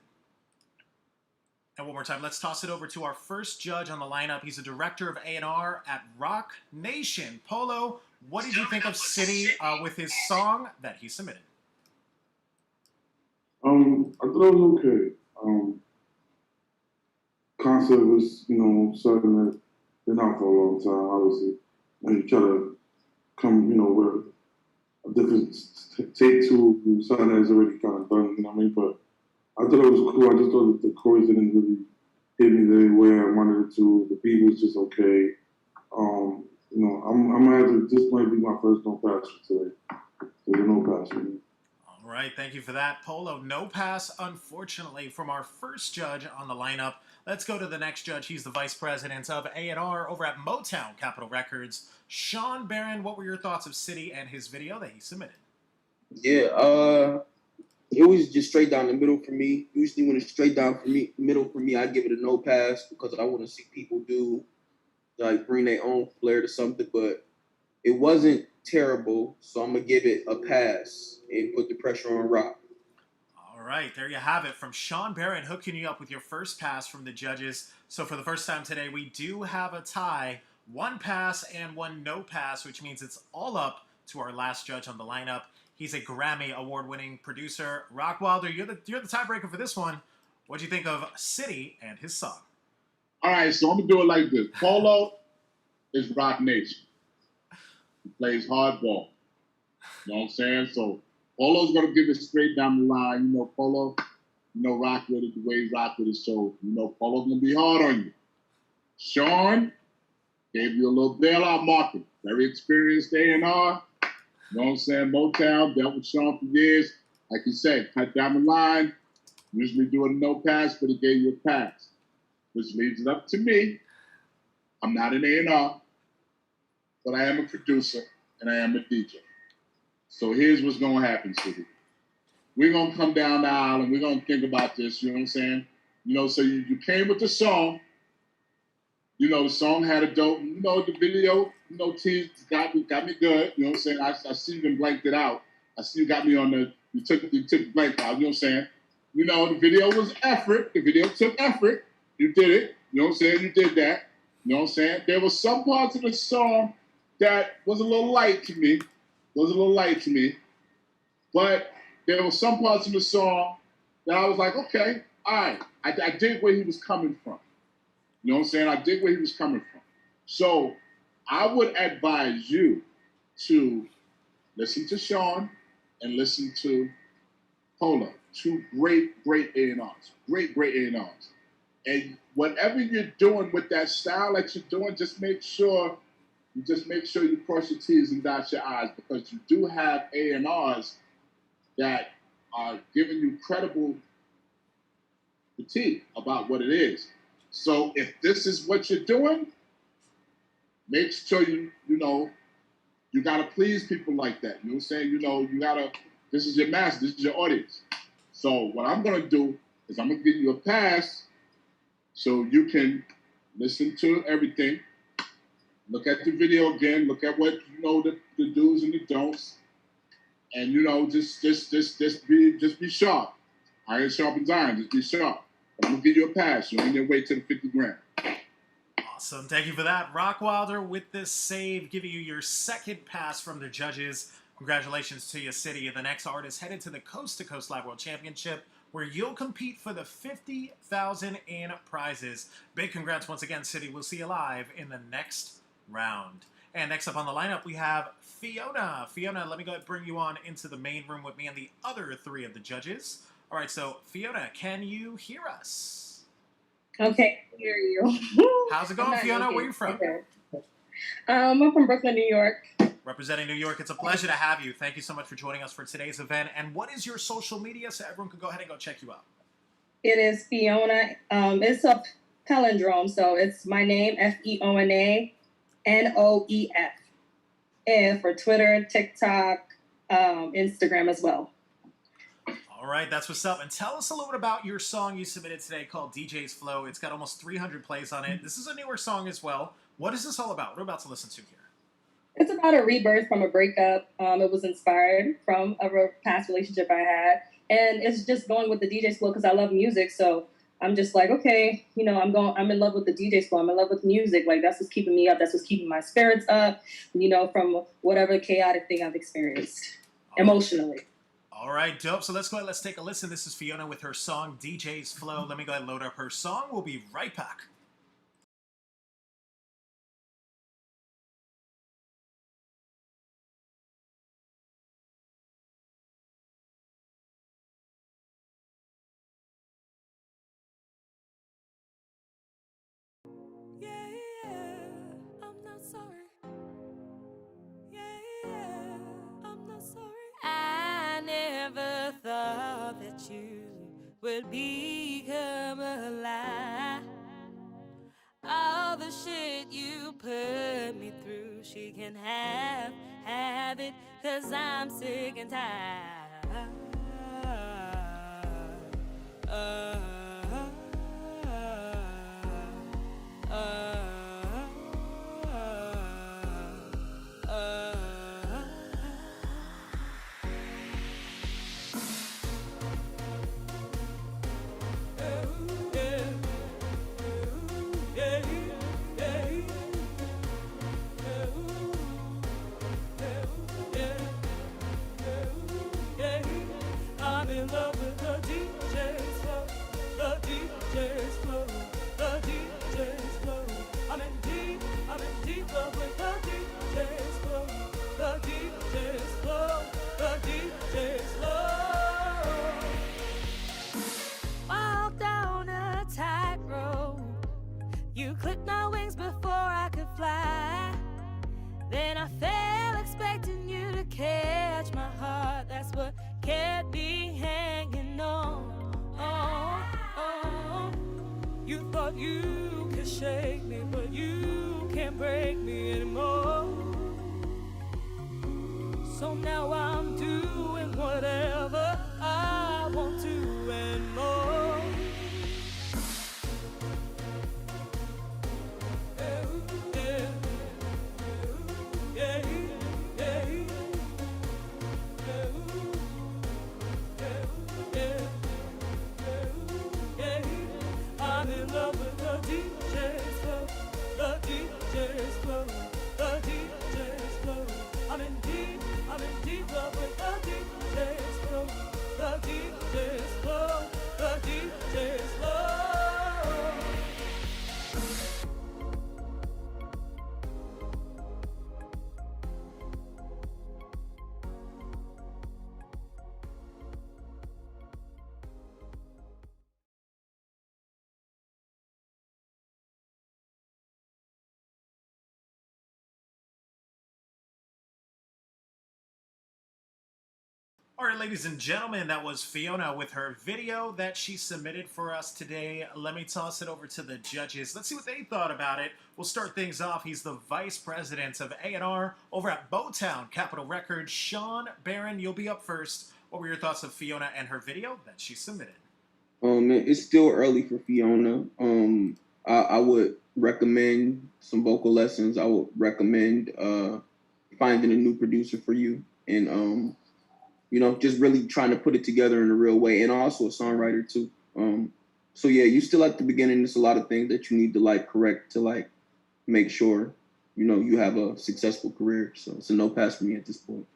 And one more time, let's toss it over to our first judge on the lineup. He's a director of A&R at Rock Nation. Polo, What did you think of City with his song that he submitted? I thought it was okay. Concept was, something that been out for a long time, obviously. And you try to come, with a different take to something that's already kind of done, you know what I mean? But I thought it was cool. I just thought that the chorus didn't really hit me the way I wanted it to. The beat was just okay. I'm gonna have to, this might be my first no pass for today. There's a no pass for me. All right, thank you for that. Polo, no pass, unfortunately, from our first judge on the lineup. Let's go to the next judge. He's the vice president of A&R over at Motown Capitol Records. Sean Barron, what were your thoughts of City and his video that he submitted? Yeah, it was just straight down the middle for me. Usually when it's straight down middle for me, I give it a no pass because I want to see people bring their own flair to something, but it wasn't terrible, so I'm gonna give it a pass and put the pressure on Rock. All right, there you have it. From Sean Barron hooking you up with your first pass from the judges. So for the first time today, we do have a tie. 1 pass and 1 no pass, which means it's all up to our last judge on the lineup. He's a Grammy award-winning producer. Rock Wilder, you're the tiebreaker for this one. What do you think of City and his song? All right, so I'm going to do it like this. Polo is Rock Nation. He plays hardball. You know what I'm saying? So Polo's going to give it straight down the line. You know, Polo, rock with it the way he rock with it. So, Polo's going to be hard on you. Sean gave you a little bailout market. Very experienced A&R. You know what I'm saying? Motown, dealt with Sean for years. Like you said, cut down the line. Usually do a no pass, but he gave you a pass. Which leaves it up to me. I'm not an A&R, but I am a producer, and I am a DJ. So here's what's going to happen, City. We're going to come down the aisle, and we're going to think about this, you know what I'm saying? So you came with the song. The song had a dope, the video, tease got me good, you know what I'm saying? I see you blanked it out. I see you got me on you took the blank out, you know what I'm saying? The video was effort. The video took effort. You did it. You know what I'm saying? You did that. You know what I'm saying? There were some parts of the song that was a little light to me. But there were some parts of the song that I was like, okay, all right. I dig where he was coming from. You know what I'm saying? I dig where he was coming from. So I would advise you to listen to Sean and listen to Polo. 2 great A&Rs. Great A&Rs. And whatever you're doing with that style that you're doing, just make sure you cross your T's and dot your I's, because you do have A&Rs that are giving you credible critique about what it is. So if this is what you're doing, make sure you gotta please people like that. You know what I'm saying? You gotta, this is your master, this is your audience. So what I'm gonna do is I'm gonna give you a pass so you can listen to everything, look at the video again, look at what the do's and the don'ts, and just be sharp. Iron sharpens iron, just be sharp. But I'm gonna give you a pass. You ain't gonna wait till the 50 grand. Awesome, thank you for that. Rock Wilder with this save, giving you your second pass from the judges. Congratulations to you, City. The next artist headed to the Coast to Coast Live World Championship, where you'll compete for the $50,000 in prizes. Big congrats once again, City. We'll see you live in the next round. And next up on the lineup, we have Fiona. Fiona, let me go ahead and bring you on into the main room with me and the other 3 of the judges. All right, so Fiona, can you hear us? Okay, I hear you. How's it going, Fiona? Where are you from? Okay. I'm from Brooklyn, New York. Representing New York, it's a pleasure to have you. Thank you so much for joining us for today's event. And what is your social media so everyone can go ahead and go check you out? It is Fiona. It's a palindrome, so it's my name, FEONA, NOEF. And for Twitter, TikTok, Instagram as well. All right, that's what's up. And tell us a little bit about your song you submitted today called DJ's Flow. It's got almost 300 plays on it. This is a newer song as well. What is this all about? What are we about to listen to here? It's about a rebirth from a breakup. It was inspired from a past relationship I had. And it's just going with the DJ's flow because I love music. So I'm just like, okay, you know, I'm in love with the DJ floor. I'm in love with music. Like, that's what's keeping me up. That's what's keeping my spirits up, you know, from whatever chaotic thing I've experienced emotionally. All right, dope. So let's go ahead. Let's take a listen. This is Fiona with her song DJ's Flow. Let me go ahead and load up her song. We'll be right back. I never thought that you would become a lie. All the shit you put me through, she can have it, 'cause I'm sick and tired. I'm in love with the DJ's flow, the DJ's flow, the DJ's flow. I'm in deep love with the DJ's flow, the DJ's flow, the DJ's flow. Walk down a tightrope, you clipped my wings before I could fly. Then I fell expecting you to catch my heart. That's what kept me hanging on. You thought you could shake me, but you can't break me anymore. So now I'm doing whatever I want to and more. I'm in love with the DJ's flow, the DJ's flow, the DJ's flow. I'm in deep love with the DJ's flow, the DJ's flow, the DJ's flow. All right, ladies and gentlemen, that was Fiona with her video that she submitted for us today. Let me toss it over to the judges. Let's see what they thought about it. We'll start things off. He's the vice president of A&R over at Motown, Capitol Records. SHAWN, BARRON, you'll be up first. What were your thoughts of Fiona and her video that she submitted? It's still early for Fiona. I would recommend some vocal lessons. I would recommend finding a new producer for you, and you know, just really trying to put it together in a real way, and also a songwriter too. So yeah, you still at the beginning. There's a lot of things that you need to like correct to like make sure, you know, you have a successful career. So it's a no pass for me at this point.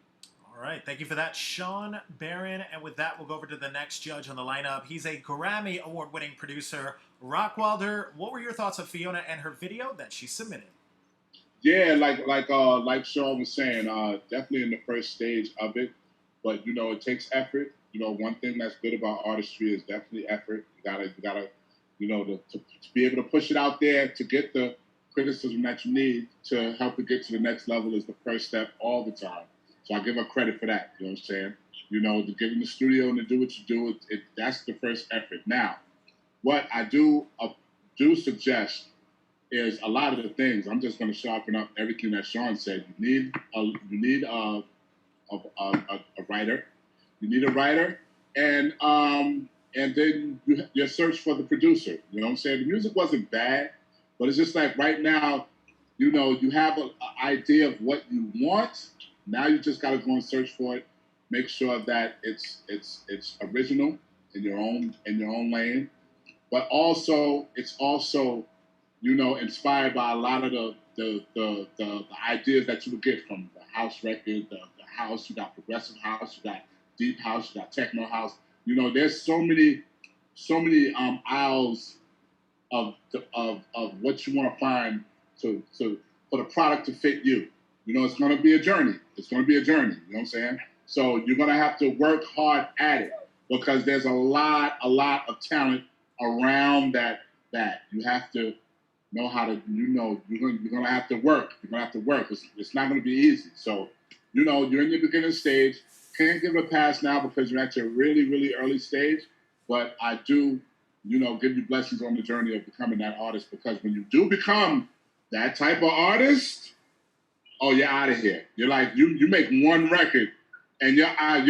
All right, thank you for that, SHAWN, BARRON. And with that, we'll go over to the next judge on the lineup. He's a Grammy Award-winning producer, Rockwilder. What were your thoughts of Fiona and her video that she submitted? Yeah, like Sean was saying, definitely in the first stage of it. But, you know, it takes effort. You know, one thing that's good about artistry is definitely effort. You gotta, you know, to be able to push it out there to get the criticism that you need to help it get to the next level is the first step all the time. So I give her credit for that. You know what I'm saying? You know, to get in the studio and to do what you do, that's the first effort. Now, what I do suggest is a lot of the things. I'm just going to sharpen up everything that Sean said. You need a writer. You need a writer, and then you search for the producer. You know what I'm saying? The music wasn't bad, but it's just like right now, you know, you have an idea of what you want. Now you just got to go and search for it. Make sure that it's original in your own lane, but also it's also, you know, inspired by a lot of the ideas that you would get from the house record, the house. You got progressive house, you got deep house, you got techno house. You know, there's so many aisles of what you want to find for the product to fit you. You know, it's going to be a journey. It's going to be a journey. You know what I'm saying? So you're going to have to work hard at it because there's a lot of talent around that. You have to know how to, you know, you're going to have to work. You're going to have to work. It's not going to be easy. So, you know, you're in your beginning stage. Can't give it a pass now because you're at your really, really early stage. But I do, you know, give you blessings on the journey of becoming that artist, because when you do become that type of artist, oh, you're out of here. You're like, you make one record and you're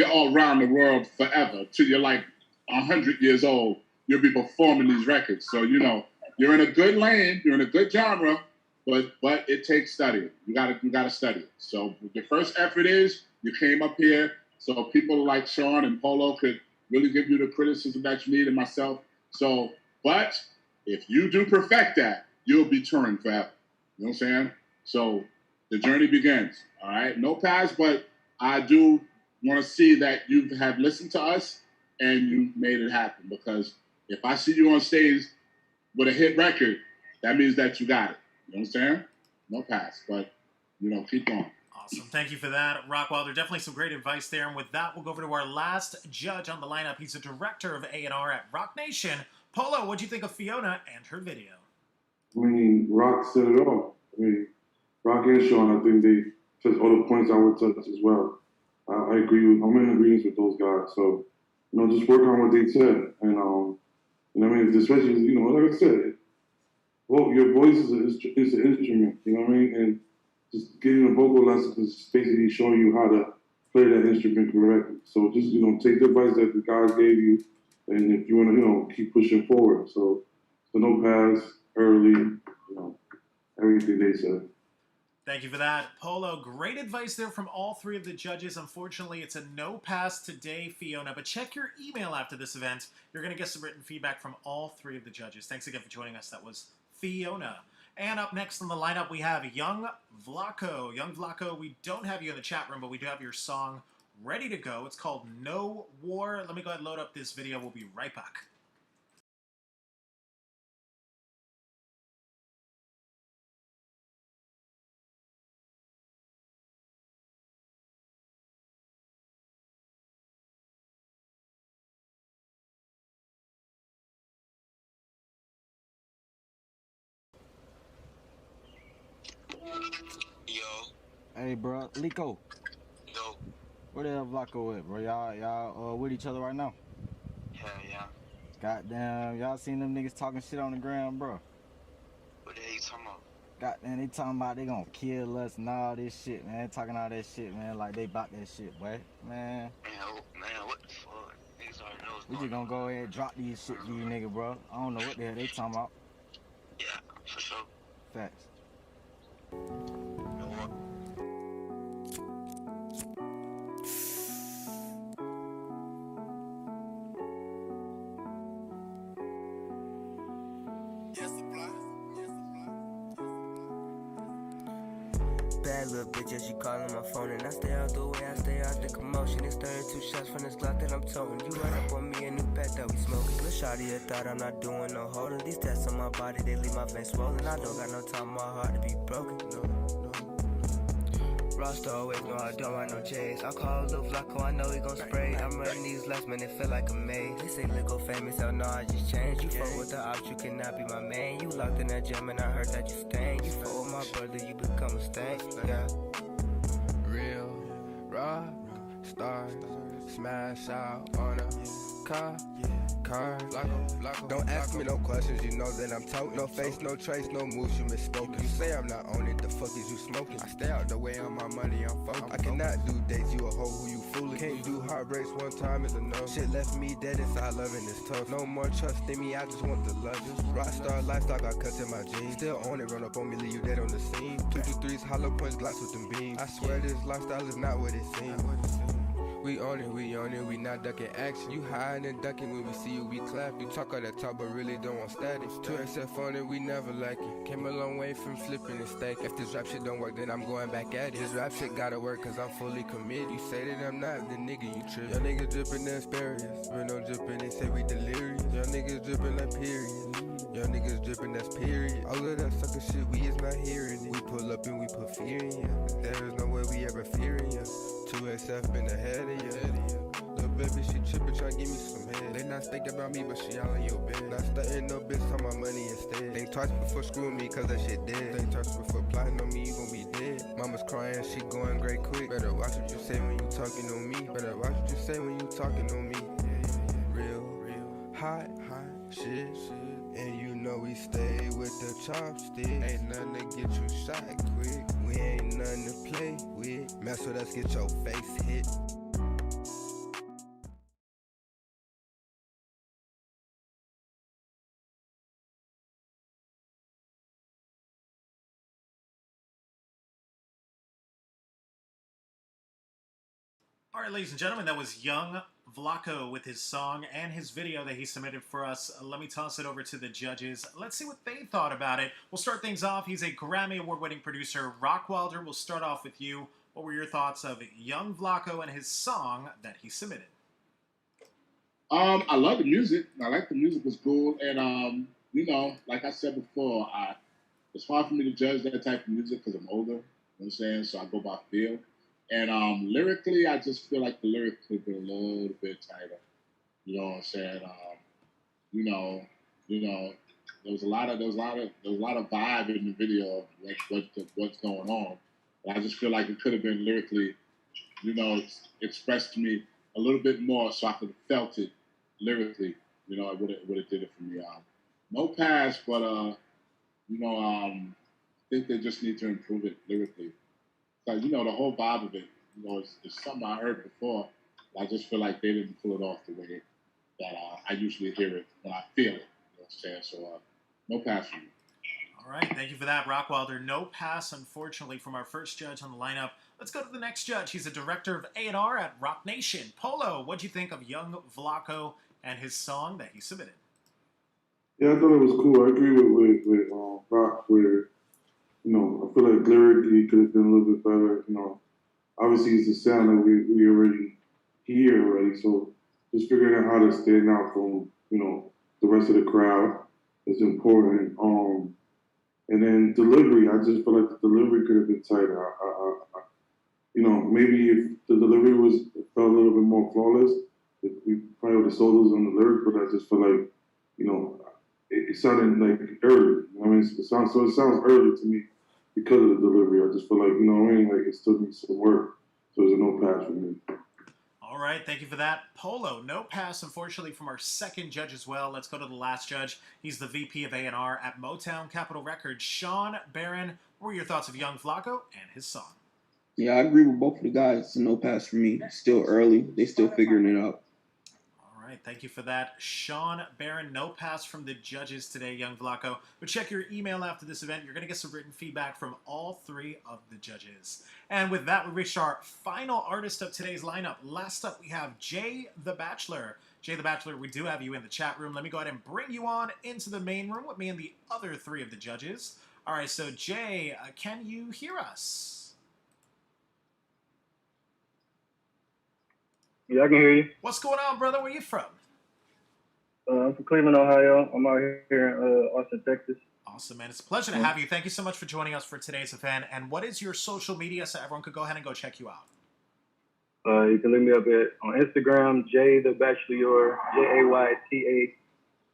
all around the world forever. Till you're like 100 years old, you'll be performing these records. So, you know, you're in a good lane, you're in a good genre, but it takes studying. You gotta study it. So your first effort is you came up here so people like Sean and Polo could really give you the criticism that you need, and myself. So, but if you do perfect that, you'll be touring forever. You know what I'm saying? So the journey begins. All right, no pass, but I do want to see that you have listened to us and you made it happen. Because if I see you on stage with a hit record, that means that you got it. You know what I'm saying? No pass, but, you know, keep going. Awesome. Thank you for that, Rockwilder. Definitely some great advice there. And with that, we'll go over to our last judge on the lineup. He's the director of A&R at Rock Nation. Polo, what'd you think of Fiona and her video? I mean, Rock said it all. I mean, Rock and Sean, I think they touched all the points I would touch as well. I agree with, I'm in agreement with those guys. So, you know, just work on what they said. And, I mean, especially, you know, like I said, well, your voice is an instrument, you know what I mean? And just getting a vocal lesson is basically showing you how to play that instrument correctly. So just, you know, take the advice that the guys gave you, and if you want to, you know, keep pushing forward. So no pass, early, you know, everything they said. Thank you for that, Polo. Great advice there from all three of the judges. Unfortunately, it's a no pass today, Fiona, but check your email after this event. You're going to get some written feedback from all three of the judges. Thanks again for joining us. That was Fiona. And up next on the lineup, we have Young Vlaco. Young Vlaco, we don't have you in the chat room, but we do have your song ready to go. It's called No War. Let me go ahead and load up this video. We'll be right back. Hey, bro, Lico. Yo. Where the hell Vlaco at, bro? Y'all with each other right now? Hell yeah. Goddamn, y'all seen them niggas talking shit on the ground, bro? What the hell you talking about? Goddamn, they talking about they gonna kill us and all this shit, man. Talking all that shit, man, like they about that shit, boy. Man, what the fuck? Niggas already know what's we just gonna go ahead and drop these shit for you niggas, bro. I don't know what the hell they talking about. Yeah, for sure. Facts. Bad little bitch, yeah, she calling my phone, and I stay out the way, I stay out the commotion. It's 32 shots from this Glock that I'm toting. You run up on me, a new pack that we smoking. Lil' shawty, I thought I'm not doing no holding. These tests on my body, they leave my veins swollen. I don't got no time, my heart to be broken. No. Roster always know I don't want no chase. I call Lil Vlaco, I know he gon' spray. I'm running these laps, man, it feel like a maze. They say Lil go famous, hell no, I just changed. You fuck with the ops, you cannot be my man. You locked in that gym and I heard that you stain. You fuck with my brother, you become a stain. Yeah. Real rock star, smash out on a car. Don't ask me no questions, you know that I'm toting. No face, no trace, no moves, you misspoken. You say I'm not on it, the fuck is you smoking? I stay out the way on my money, I'm focused. I cannot do dates, you a hoe who you fooling. Can't do heartbreaks, one time is a no. Shit left me dead inside, loving this tough. No more trust in me, I just want the love. Rockstar lifestyle got cut in my jeans. Still on it, run up on me, leave you dead on the scene. 223s, hollow points, glocks with them beams. I swear this lifestyle is not what it seems. We on it, we not ducking action. You hiding and ducking when we see you, we clap. You talk all that talk, but really don't want static. 2XF on it, we never like it. Came a long way from flipping and stacking. If this rap shit don't work, then I'm going back at it. This rap shit gotta work, cause I'm fully committed. You say that I'm not, the nigga you trip. Y'all niggas drippin' asparagus. We no drippin', they say we delirious. Y'all niggas drippin' like period. Y'all niggas drippin', that's period. All of that sucker shit, we is not hearing it. We pull up and we put fear in ya. There is no way we ever fearing ya. 2XF been ahead of ya. Little baby, she trippin', try give me some head. They not thinking about me, but she all in your bed. Not stuntin' no bitch, talk my money instead. Think twice before screwing me, cause that shit dead. Think twice before plotting on me, you gon' be dead. Mama's crying, she going great quick. Better watch what you say when you talking on me. Better watch what you say when you talking on me. Real, hot shit. And you know we stay with the chopsticks. Ain't nothing to get you shot quick. We ain't nothing to play with. Mess with us, get your face hit. All right, ladies and gentlemen, that was Young Vlaco with his song and his video that he submitted for us. Let me toss it over to the judges. Let's see what they thought about it. We'll start things off. He's a Grammy Award-winning producer. Rockwilder, we'll start off with you. What were your thoughts of Young Vlaco and his song that he submitted? I love the music. I like the music was cool. And, you know, like I said before, it's hard for me to judge that type of music because I'm older. You know what I'm saying? So I go by feel. And lyrically, I just feel like the lyrics could have been a little bit tighter. You know what I'm saying? You know, there was a lot of vibe in the video of what's going on. But I just feel like it could have been lyrically, you know, expressed to me a little bit more, so I could have felt it lyrically. You know, it would have did it for me. No pass, but you know, I think they just need to improve it lyrically. Like, you know, the whole vibe of it, you know, it's something I heard before. I just feel like they didn't pull it off the way that I usually hear it when I feel it. You know what I'm saying? So, no pass for me. All right, thank you for that, Rockwilder. No pass, unfortunately, from our first judge on the lineup. Let's go to the next judge. He's a director of A&R at Rock Nation. Polo, what'd you think of Young Vlaco and his song that he submitted? Yeah, I thought it was cool. I agree with Rock where, you know, I feel like lyrically could have been a little bit better. You know, obviously it's a sound that we already hear already, so just figuring out how to stand out from, you know, the rest of the crowd is important. And then delivery, I just feel like the delivery could have been tighter. You know, maybe if the delivery felt a little bit more flawless, we probably would have sold those on the lyrics, but I just feel like, you know, it sounded like early. You know what I mean? It sounds early to me because of the delivery. I just feel like, you know what I mean, like it still needs some work. So there's a no pass for me. All right, thank you for that. Polo, no pass, unfortunately, from our second judge as well. Let's go to the last judge. He's the VP of A&R at Motown Capitol Records, SHAWN. BARRON, what were your thoughts of Young Vlaco and his song? Yeah, I agree with both of the guys. It's a no pass for me. It's still early. They still figuring it out. All right, thank you for that. SHAWN, BARRON, no pass from the judges today, Young Vlaco. But check your email after this event. You're going to get some written feedback from all three of the judges. And with that, we reached our final artist of today's lineup. Last up, we have Jay the Bachelor. Jay the Bachelor, we do have you in the chat room. Let me go ahead and bring you on into the main room with me and the other three of the judges. All right, so Jay, can you hear us? Yeah, I can hear you. What's going on, brother? Where you from? I'm from Cleveland, Ohio. I'm out here in Austin, Texas. Awesome, man. It's a pleasure to have you. Thank you so much for joining us for today's event. And what is your social media so everyone could go ahead and go check you out? You can look me up on Instagram, Jay the Bachelor,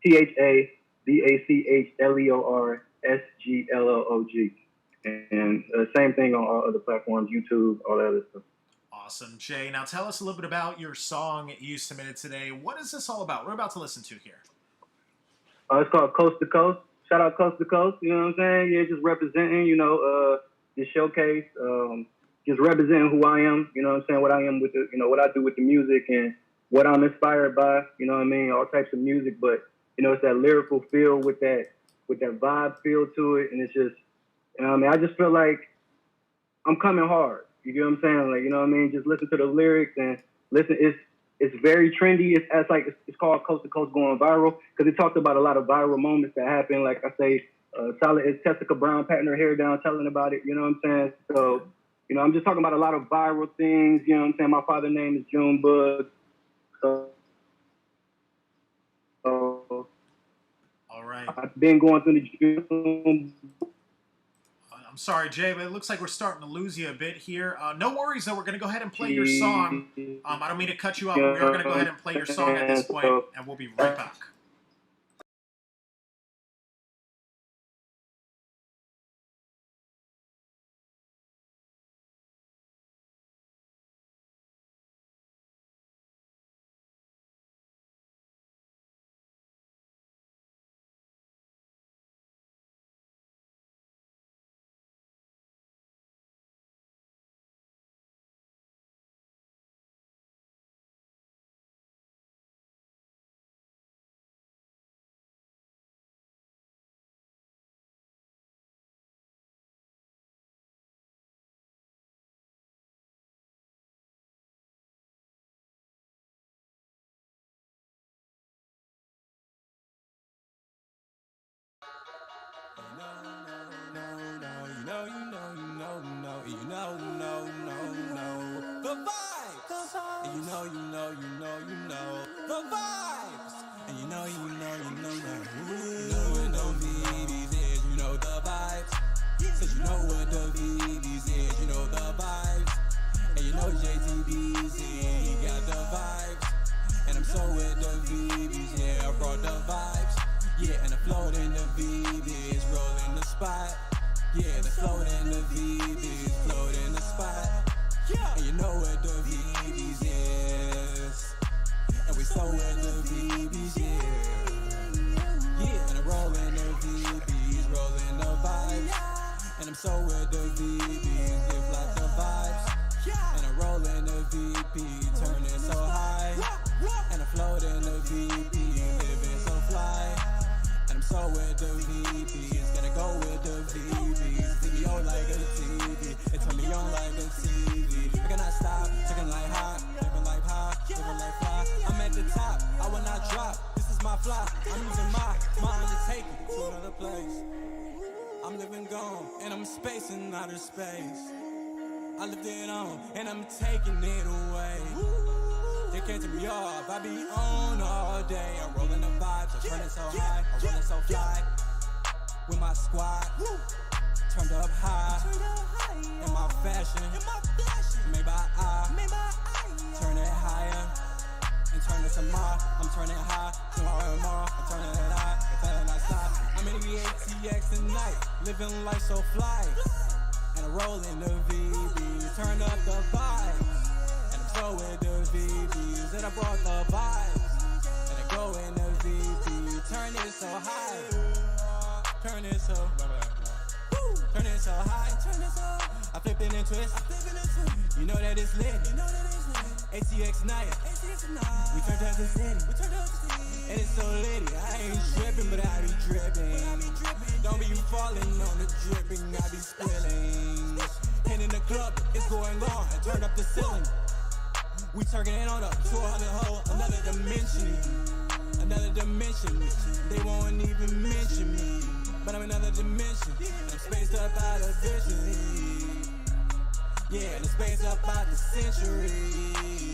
JayThaBachelorSGLORG. And same thing on all other platforms, YouTube, all that other stuff. Awesome, Jay. Now tell us a little bit about your song you submitted today. What is this all about? We're about to listen to here. It's called Coast to Coast. Shout out Coast to Coast. You know what I'm saying? Yeah, just representing, you know, the showcase. Just representing who I am. You know what I'm saying? What I am with the, you know, what I do with the music and what I'm inspired by. You know what I mean? All types of music, but you know, it's that lyrical feel with that vibe feel to it, and it's just, you know what I mean? I just feel like I'm coming hard. You get what I'm saying? Like, you know what I mean? Just listen to the lyrics and listen, it's very trendy. It's called Coast to Coast going viral because it talked about a lot of viral moments that happen. Like I say, Solid as Tessica Brown patting her hair down, telling about it. You know what I'm saying? So, you know, I'm just talking about a lot of viral things. You know what I'm saying? My father's name is Junebug. So, all right. I've been going through the June. I'm sorry, Jay, but it looks like we're starting to lose you a bit here. No worries, though. We're going to go ahead and play your song. I don't mean to cut you off, but we are going to go ahead and play your song at this point, and we'll be right back. The vibes. And you know the vibes. And you know. You know what the VBs is, you know the vibes. Said you know what the VBs is, you know the vibes. And you know JTB's in, he got the vibes. And I'm so with the VBs, yeah, I brought the vibes. Yeah, and I float in the VBs, rolling the spot. Yeah, the float in the VBs, float in the spot. And you know what the VBs is. And we so with the VBs, yeah. Yeah, and I roll in the VBs, rolling the vibes. And I'm so with the VBs, live like the vibes. And I roll in the VP, turning so high. And I float in the VP, living so fly. And I'm so with the VPs, gonna go with the VPs. Video like a TV, it turn me on like a TV. I cannot stop, taking like hot, living like high, living like fly. I'm at the top, I will not drop. This is my fly, I'm using my mind to take it to another place. I'm living gone, and I'm spacing outer space. I lived it on, and I'm taking it away. They can't turn me off, I be on all day. I'm rolling the vibes, I'm turning so high, I'm rolling so fly. With my squad, turned up high. In my fashion, made by eye. Turn it higher, and turn it some more. I'm turning high, tomorrow and more. I'm turning it high, and turning it stop. I'm in the ATX tonight, living life so fly. And I'm rolling the VB, turn up the vibes. And I'm so with the VBs, and I brought the vibes. And I go in the VB, turn it so high. Turn it so, turn it so high. I flip it and twist. You know that it's lit. ATX night. We turned up the city. And it's so litty. I ain't tripping, but I be dripping. Don't be falling on the dripping, I be spilling. And in the club, it's going on. Turn up the ceiling. We turning it on up to another dimension. Another dimension. They won't even mention me. But I'm in another dimension. And I'm spaced up out of vision. Yeah, and I'm spaced up out the century.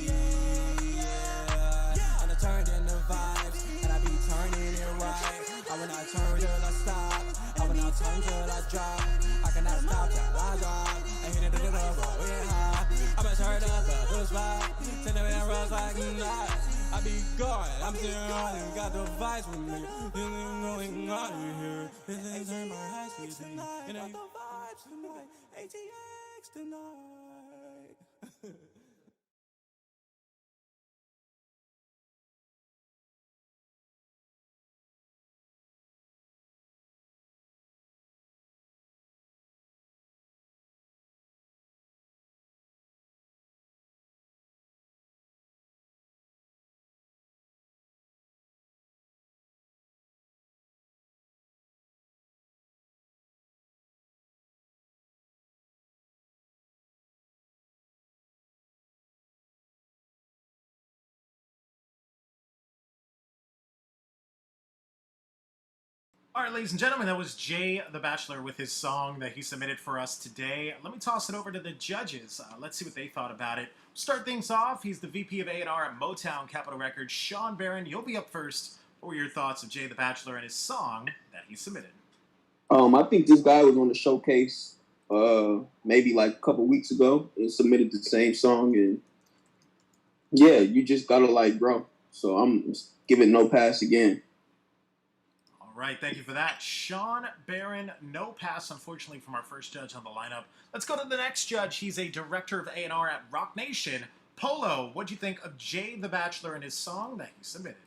Yeah. And I turned in the vibes. And I be turning it right. I will not turn till I stop. I will not turn till I drop. I cannot stop till I drop. I hit it to the level, yeah. I'm a turn up the spot. Turn it and rush like not. I be gone, I'm still on and got the vibes with me. Feeling going on in here. This is my high season. Got the vibes tonight. ATX tonight. All right, ladies and gentlemen, that was Jay the Bachelor with his song that he submitted for us today. Let me toss it over to the judges. Let's see what they thought about it. Start things off. He's the VP of A&R at Motown Capitol Records, Sean Barron. You'll be up first. What were your thoughts of Jay the Bachelor and his song that he submitted? I think this guy was on the showcase maybe like a couple weeks ago and submitted the same song, and yeah, you just gotta like, bro. So I'm giving no pass again. All right, thank you for that. Sean Barron, no pass, unfortunately, from our first judge on the lineup. Let's go to the next judge. He's a director of A&R at Rock Nation. Polo, what'd you think of Jay the Bachelor and his song that he submitted?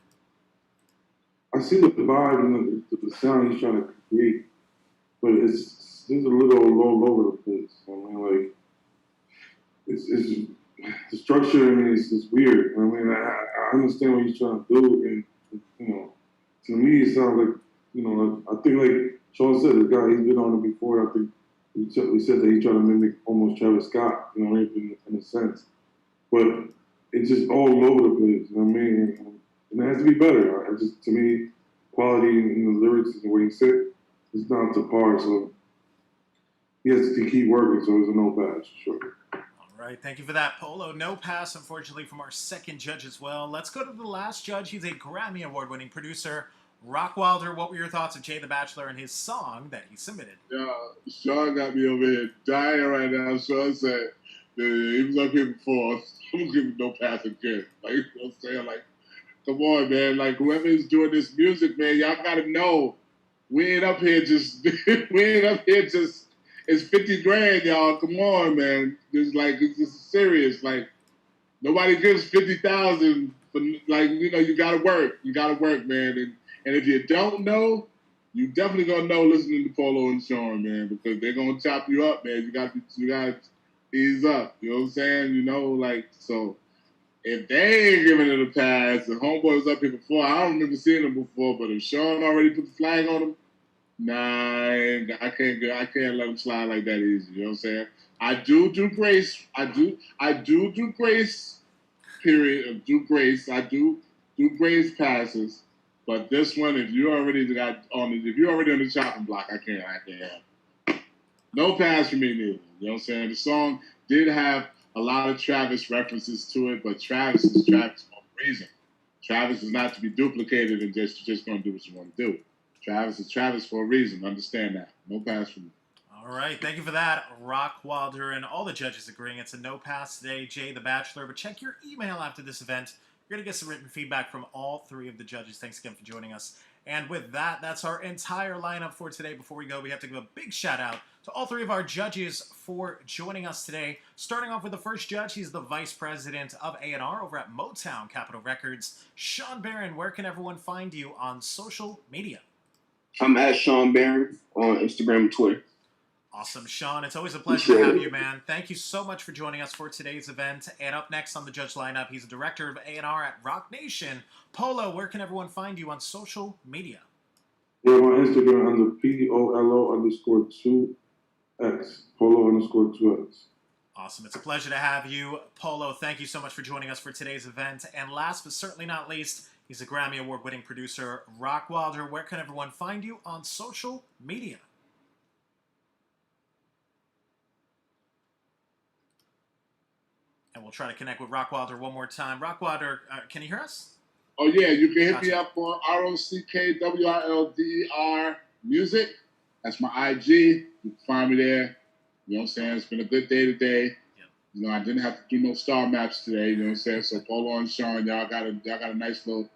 I see the vibe and the sound he's trying to create, but it's a little all over the place. I mean, like, it's the structure. I mean, it's weird. I mean, I understand what he's trying to do, and you know, to me, it sounds like, you know, I think like Sean said, the guy, he's been on it before. I think we said that he tried to mimic almost Travis Scott, you know, in a sense, but it's just all over the place. You know what I mean? And it has to be better. To me, quality in the lyrics and the way he said is not up to par. So he has to keep working. So there's a no pass, for sure. All right, thank you for that, Polo. No pass, unfortunately, from our second judge as well. Let's go to the last judge. He's a Grammy Award-winning producer, Rock Wilder. What were your thoughts of Jay the Bachelor and his song that he submitted? Yeah, Sean got me over here dying right now. Sean said that he was up here before. I'm gonna give him no pass again. Like, you know what I'm saying? Like, come on, man. Like, whoever is doing this music, man, y'all gotta know. We ain't up here just, it's 50 grand, y'all. Come on, man. It's just serious. Like, nobody gives 50,000 for, like, you know, you gotta work. You gotta work, man. And if you don't know, you definitely gonna know listening to Polo and Sean, man, because they're gonna chop you up, man. You gotta ease up. You know what I'm saying? You know, like, so if they ain't giving it a pass, the homeboy was up here before. I don't remember seeing him before, but if Sean already put the flag on him, nah, I can't let him slide like that easy. You know what I'm saying? I do grace. I do grace. Period. Do grace. I do grace passes. But this one, if you're already on the chopping block, I can't have. No pass for me neither. You know what I'm saying? The song did have a lot of Travis references to it, but Travis is Travis for a reason. Travis is not to be duplicated and just going to do what you want to do. Travis is Travis for a reason. Understand that. No pass for me. All right, thank you for that, Rock Wilder, and all the judges agreeing it's a no pass today, Jay the Bachelor. But check your email after this event. You're going to get some written feedback from all three of the judges. Thanks again for joining us. And with that, that's our entire lineup for today. Before we go, we have to give a big shout out to all three of our judges for joining us today. Starting off with the first judge, he's the Vice President of A&R over at Motown Capitol Records. Sean Barron, where can everyone find you on social media? I'm at Sean Barron on Instagram and Twitter. Awesome, Sean. It's always a pleasure to have you, man. Thank you so much for joining us for today's event. And up next on the judge lineup, he's the director of A&R at Rock Nation. Polo, where can everyone find you on social media? Yeah, on Instagram under POLO_2X. Polo_2X. Awesome. It's a pleasure to have you. Polo, thank you so much for joining us for today's event. And last but certainly not least, he's a Grammy Award-winning producer, Rock Wilder. Where can everyone find you on social media? And we'll try to connect with Rock Wilder one more time. Rock Wilder, can you hear us? Oh, yeah. You can hit me up on ROCKWILDER music. That's my IG. You can find me there. You know what I'm saying? It's been a good day today. Yep. You know, I didn't have to do no star maps today. You know what I'm saying? So Polo and Sean, y'all got a nice little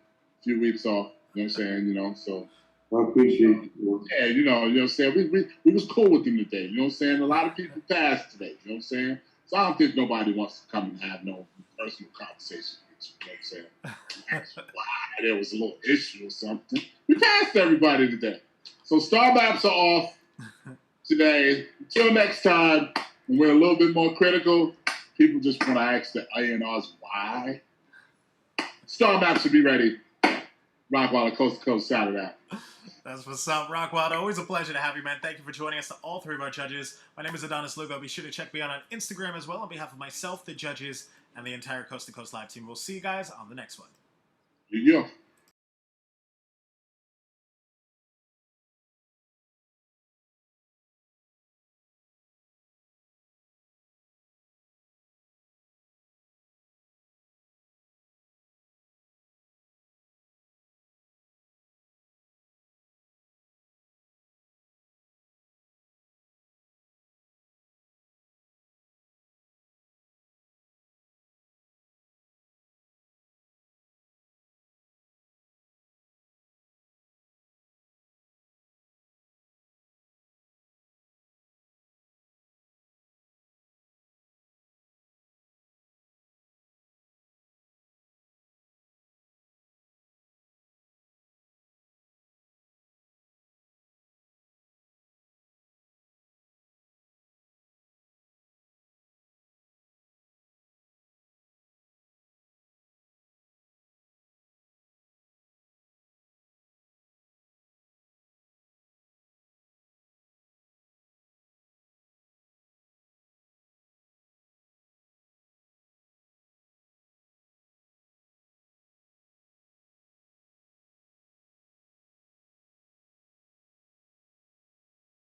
few weeks off. You know what I'm saying? You know, so I appreciate you. Yeah, you know what I'm saying? We was cool with them today. You know what I'm saying? A lot of people passed today. You know what I'm saying? So I don't think nobody wants to come and have no personal conversation with you. You know what I'm saying? Why there was a little issue or something. We passed everybody today. So star maps are off today. Until next time, when we're a little bit more critical, people just want to ask the A&Rs why. Star maps should be ready. Rockwilder, Coast to Coast, shout it out. That's what's up, Rock Wilder. Always a pleasure to have you, man. Thank you for joining us to all three of our judges. My name is Adonis Lugo. Be sure to check me out on Instagram as well on behalf of myself, the judges, and the entire Coast to Coast Live team. We'll see you guys on the next one. Yeah.